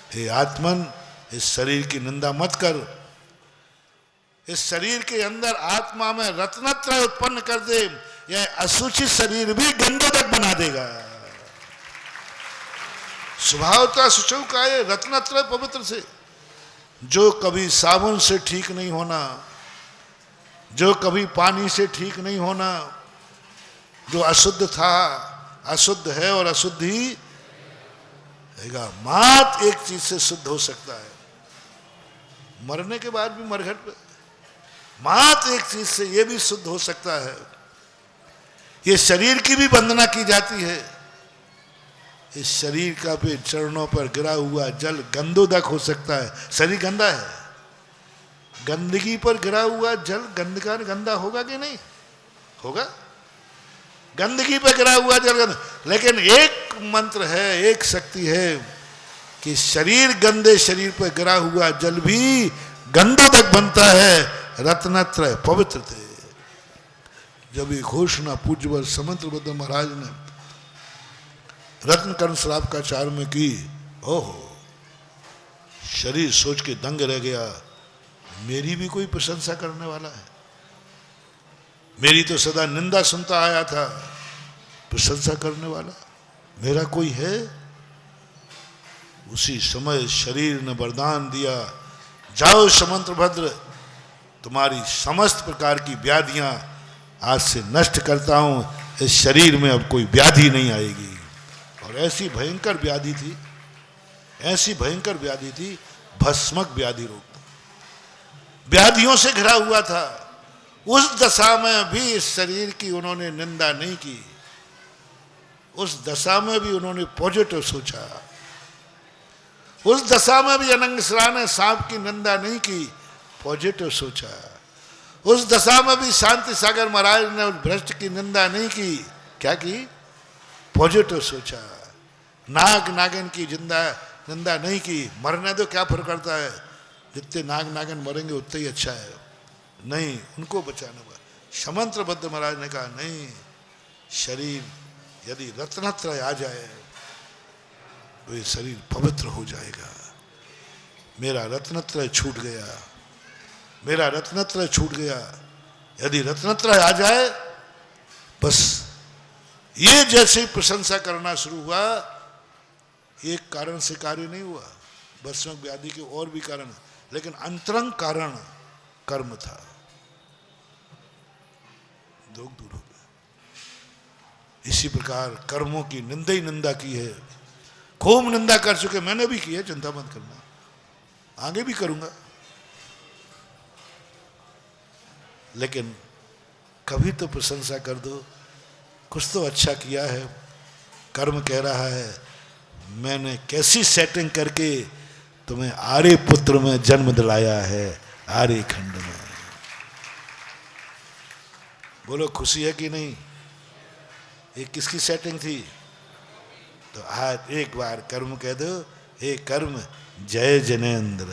हे आत्मन, इस शरीर की निंदा मत कर। इस शरीर के अंदर आत्मा में रत्नत्रय उत्पन्न कर दे, यह असुचित शरीर भी गंधोदक बना देगा। स्वभावता सुचौकाए रत्नत्रय पवित्र से। जो कभी साबुन से ठीक नहीं होना, जो कभी पानी से ठीक नहीं होना, जो अशुद्ध था, अशुद्ध है और अशुद्ध ही रहेगा। मात एक चीज से शुद्ध हो सकता है, मरने के बाद भी मरघट पे। मात एक चीज से ये भी शुद्ध हो सकता है, ये शरीर की भी वंदना की जाती है। इस शरीर का भी चरणों पर गिरा हुआ जल गंधोदक हो सकता है। शरीर गंदा है, गंदगी पर गिरा हुआ जल गंदा होगा कि नहीं होगा? गंदगी पर गिरा हुआ जल गंदा। लेकिन एक मंत्र है, एक शक्ति है कि शरीर गंदे शरीर पर गिरा हुआ जल भी गंधोदक बनता है रत्नत्रय पवित्र थे। जब ये घोषणा पूज्यवर समंतभद्र महाराज ने रत्नकर्ण श्राप का चार में की, ओहो, शरीर सोच के दंग रह गया, मेरी भी कोई प्रशंसा करने वाला है। मेरी तो सदा निंदा सुनता आया था, प्रशंसा करने वाला मेरा कोई है? उसी समय शरीर ने वरदान दिया, जाओ समंतभद्र, तुम्हारी समस्त प्रकार की व्याधियां आज से नष्ट करता हूं, इस शरीर में अब कोई व्याधि नहीं आएगी। और ऐसी भयंकर व्याधि थी, ऐसी भयंकर व्याधि थी, भस्मक व्याधि रोग, व्याधियों से घिरा हुआ था। उस दशा में भी इस शरीर की उन्होंने निंदा नहीं की, उस दशा में भी उन्होंने पॉजिटिव सोचा, उस दशा में भी अनंगसरा ने सांप की निंदा नहीं की, पॉजिटिव सोचा। उस दशा में भी शांति सागर महाराज ने भ्रष्ट की निंदा नहीं की, क्या की? पॉजिटिव सोचा। नाग नागिन की निंदा नहीं की, मरने दो, क्या फर्क पड़ता है, जितने नाग नागिन मरेंगे उतने ही अच्छा है, नहीं, उनको बचाने वाला। समंतभद्र महाराज ने कहा नहीं, शरीर यदि रत्नत्रय आ जाए तो ये शरीर पवित्र हो जाएगा। मेरा रत्नत्रय छूट गया, मेरा रत्नत्रय छूट गया। यदि रत्नत्रय आ जाए, बस ये जैसे ही प्रशंसा करना शुरू हुआ, एक कारण से कार्य नहीं हुआ, भस्मक व्याधि के और भी कारण, लेकिन अंतरंग कारण कर्म था, दुख दूर हो गया। इसी प्रकार कर्मों की निंदा ही निंदा की है, खूब निंदा कर चुके, मैंने भी की है, चिंता मत करना, आगे भी करूंगा। लेकिन कभी तो प्रशंसा कर दो, कुछ तो अच्छा किया है। कर्म कह रहा है, मैंने कैसी सेटिंग करके तुम्हें आर्य पुत्र में जन्म दिलाया है, आर्य खंड में। बोलो खुशी है कि नहीं? ये किसकी सेटिंग थी? तो आज एक बार कर्म कह दो, हे कर्म जय जनेन्द्र,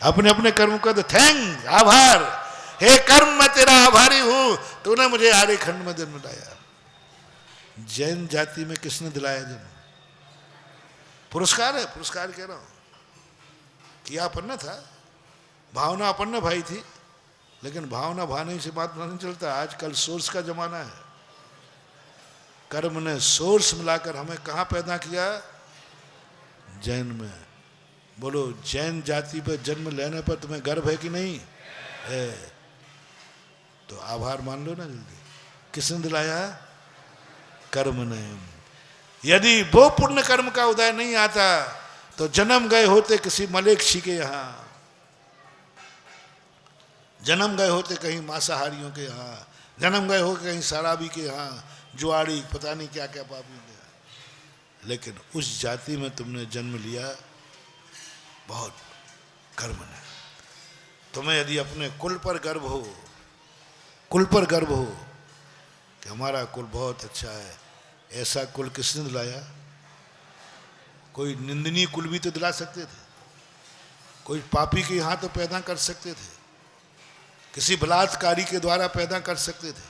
अपने अपने कर्म कह दो, थैंक, आभार, हे कर्म मैं तेरा आभारी हूं, तूने मुझे आर्य खंड में जन्म दिलाया। जैन जाति में किसने दिलाया जन्म? पुरस्कार है, पुरस्कार कह रहा हूं, किया अपन था, भावना अपन भाई थी, लेकिन भावना भाने से बात नहीं चलता। आजकल सोर्स का जमाना है, कर्म ने सोर्स मिलाकर हमें कहां पैदा किया? जैन में। बोलो जैन जाति पर जन्म लेने पर तुम्हें गर्व है कि नहीं है? तो आभार मान लो ना जल्दी। किसने दिलाया? कर्म ने। यदि वो पुण्य कर्म का उदय नहीं आता तो जन्म गए होते किसी मलेक्षी के यहां, जन्म गए होते कहीं मांसाहारियों के यहां, जन्म गए हो कहीं शराबी के यहां, जुआड़ी, पता नहीं क्या क्या पापी के। लेकिन उस जाति में तुमने जन्म लिया, बहुत कर्म ने। तुम्हें यदि अपने कुल पर गर्व हो, कुल पर गर्व हो कि हमारा कुल बहुत अच्छा है, ऐसा कुल किसने दिलाया? कोई निंदनीय कुल भी तो दिला सकते थे, कोई पापी के यहां तो पैदा कर सकते थे, किसी बलात्कारी के द्वारा पैदा कर सकते थे,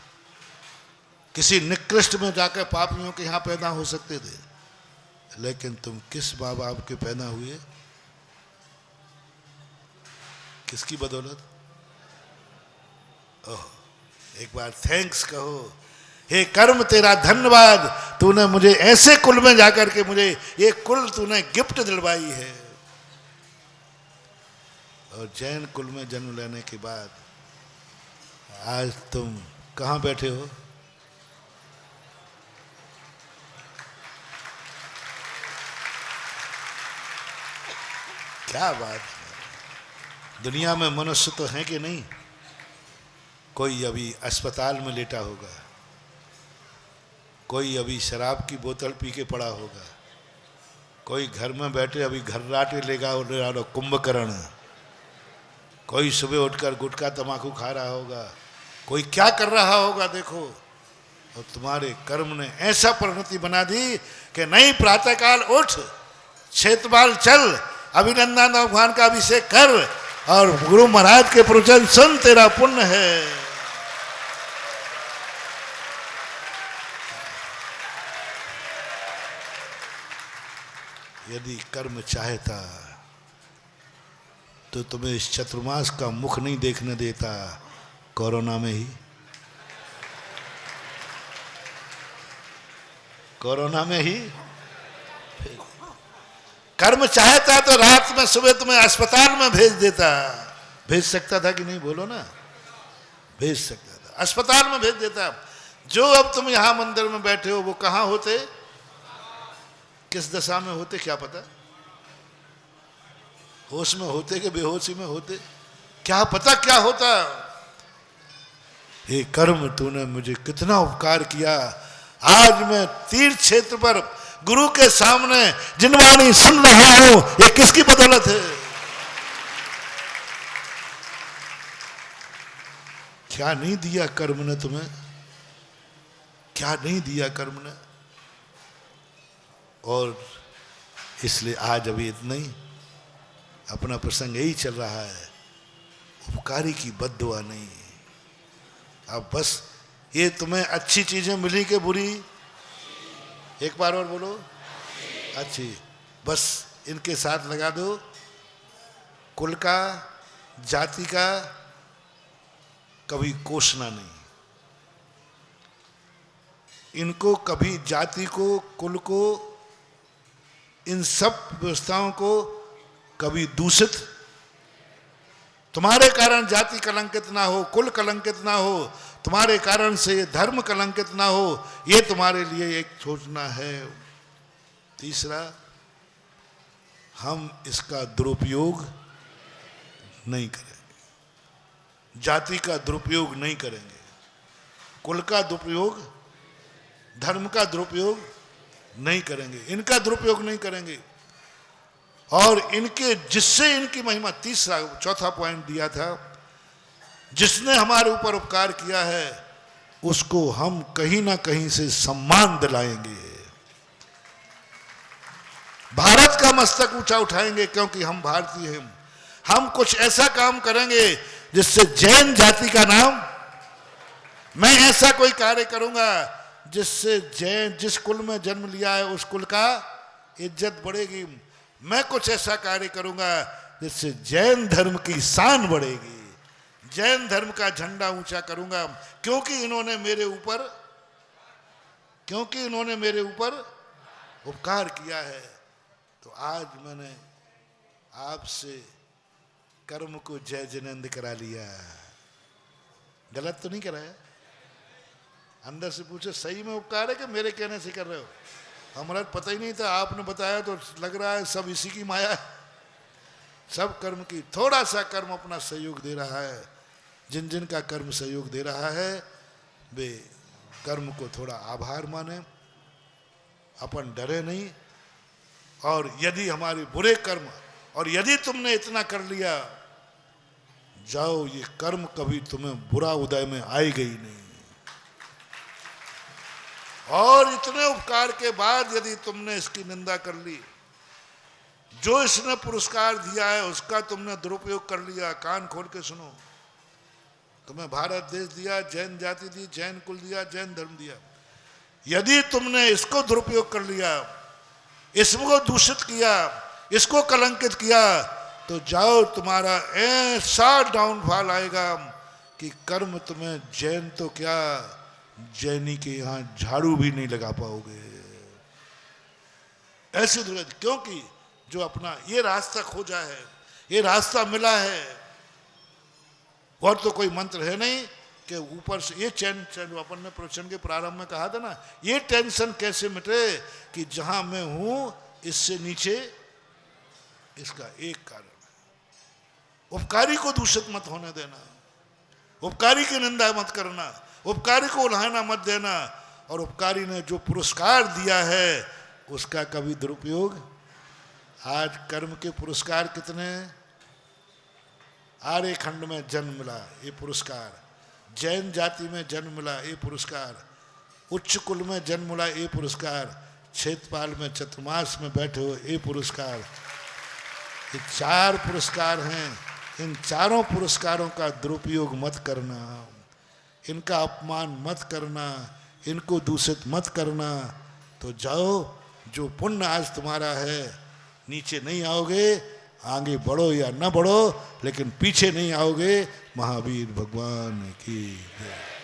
किसी निकृष्ट में जाकर पापियों के यहां पैदा हो सकते थे। लेकिन तुम किस माँ बाप के पैदा हुए? किसकी बदौलत? ओह, एक बार थैंक्स कहो, हे कर्म तेरा धन्यवाद, तूने मुझे ऐसे कुल में जाकर के मुझे ये कुल तूने गिफ्ट दिलवाई है। और जैन कुल में जन्म लेने के बाद आज तुम कहां बैठे हो? क्या बात है। दुनिया में मनुष्य तो है कि नहीं? कोई अभी अस्पताल में लेटा होगा, कोई अभी शराब की बोतल पी के पड़ा होगा, कोई घर में बैठे अभी घर्राटे लेगा कुंभकर्ण, कोई सुबह उठकर गुटखा तमाकू खा रहा होगा, कोई क्या कर रहा होगा देखो। और तुम्हारे कर्म ने ऐसा परिणति बना दी कि नहीं, प्रातःकाल उठ, क्षेत्रपाल चल, अभिनंदन भगवान का अभिषेक कर, और गुरु महाराज के प्रवचन सुन, तेरा पुण्य है। यदि कर्म चाहता तो तुम्हें इस चतुर्मास का मुख नहीं देखने देता, कोरोना में ही, कोरोना में ही। कर्म चाहता तो रात में सुबह तुम्हें अस्पताल में भेज देता। भेज सकता था कि नहीं, बोलो ना, भेज सकता था, अस्पताल में भेज देता। जो अब तुम यहां मंदिर में बैठे हो वो कहां होते, किस दशा में होते क्या पता, होश में होते कि बेहोशी में होते, क्या पता क्या होता। हे कर्म, तूने मुझे कितना उपकार किया। आज मैं तीर्थ क्षेत्र पर गुरु के सामने जिनवाणी सुन रहा हूं, ये किसकी बदौलत है। क्या नहीं दिया कर्म ने तुम्हें, क्या नहीं दिया कर्म ने। और इसलिए आज अभी इतना ही, अपना प्रसंग यही चल रहा है, उपकारी की बद्दुआ नहीं। अब बस ये तुम्हें अच्छी चीजें मिली कि बुरी, एक बार और बोलो, अच्छी। बस इनके साथ लगा दो, कुल का, जाति का कभी कोसना नहीं, इनको कभी जाति को, कुल को, इन सब व्यवस्थाओं को कभी दूषित, तुम्हारे कारण जाति कलंकित ना हो, कुल कलंकित ना हो, तुम्हारे कारण से ये धर्म कलंकित ना हो, ये तुम्हारे लिए एक सोचना है। तीसरा, हम इसका दुरुपयोग नहीं करेंगे, जाति का दुरुपयोग नहीं करेंगे, कुल का दुरुपयोग, धर्म का दुरुपयोग नहीं करेंगे, इनका दुरुपयोग नहीं करेंगे। और इनके, जिससे इनकी महिमा, तीसरा चौथा पॉइंट दिया था, जिसने हमारे ऊपर उपकार किया है उसको हम कहीं ना कहीं से सम्मान दिलाएंगे, भारत का मस्तक ऊंचा उठाएंगे, क्योंकि हम भारतीय हैं। हम कुछ ऐसा काम करेंगे जिससे जैन जाति का नाम, मैं ऐसा कोई कार्य करूंगा जिससे जैन, जिस कुल में जन्म लिया है उस कुल का इज्जत बढ़ेगी। मैं कुछ ऐसा कार्य करूंगा जिससे जैन धर्म की शान बढ़ेगी, जैन धर्म का झंडा ऊंचा करूंगा, क्योंकि इन्होंने मेरे ऊपर उपकार किया है। तो आज मैंने आपसे कर्म को जय जिनेंद्र करा लिया। गलत तो नहीं कराया? अंदर से पूछे, सही में उपकार है कि मेरे कहने से कर रहे हो? हमारा पता ही नहीं था, आपने बताया तो लग रहा है सब इसी की माया है। सब कर्म की, थोड़ा सा कर्म अपना सहयोग दे रहा है। जिन जिन का कर्म सहयोग दे रहा है वे कर्म को थोड़ा आभार माने, अपन डरे नहीं। और यदि हमारे बुरे कर्म, और यदि तुमने इतना कर लिया, जाओ, ये कर्म कभी तुम्हें बुरा उदय में आएगा ही नहीं। और इतने उपकार के बाद यदि तुमने इसकी निंदा कर ली, जो इसने पुरस्कार दिया है उसका तुमने दुरुपयोग कर लिया, कान खोल के सुनो, तुम्हें भारत देश दिया, जैन जाति दी, जैन कुल दिया, जैन धर्म दिया, यदि तुमने इसको दुरुपयोग कर लिया, इसको दूषित किया, इसको कलंकित किया, तो जाओ, तुम्हारा ऐसा डाउनफॉल आएगा कि कर्म तुम्हें जैन तो क्या, जैनी के यहां झाड़ू भी नहीं लगा पाओगे। ऐसे दुर्गति, क्योंकि जो अपना ये रास्ता खोजा है, ये रास्ता मिला है, और तो कोई मंत्र है नहीं कि ऊपर से ये टेंशन, अपन ने प्रवचन के प्रारंभ में कहा था ना, ये टेंशन कैसे मिटे कि जहां मैं हूं इससे नीचे, इसका एक कारण है, उपकारी को दूषित मत होने देना, उपकारी की निंदा मत करना, उपकारी को उल्हाना मत देना, और उपकारी ने जो पुरस्कार दिया है उसका कभी दुरुपयोग। आज कर्म के पुरस्कार कितने हैं? आर्य खंड में जन्म मिला, ये पुरस्कार, जैन जाति में जन्म मिला, ये पुरस्कार, उच्च कुल में जन्म मिला, ये पुरस्कार, क्षेत्रपाल में चतुर्मास में बैठे हो, ये पुरस्कार। ये 4 पुरस्कार हैं इन चारों पुरस्कारों का दुरुपयोग मत करना, इनका अपमान मत करना, इनको दूषित मत करना। तो जाओ, जो पुण्य आज तुम्हारा है, नीचे नहीं आओगे, आगे बढ़ो या न बढ़ो, लेकिन पीछे नहीं आओगे। महावीर भगवान की जय।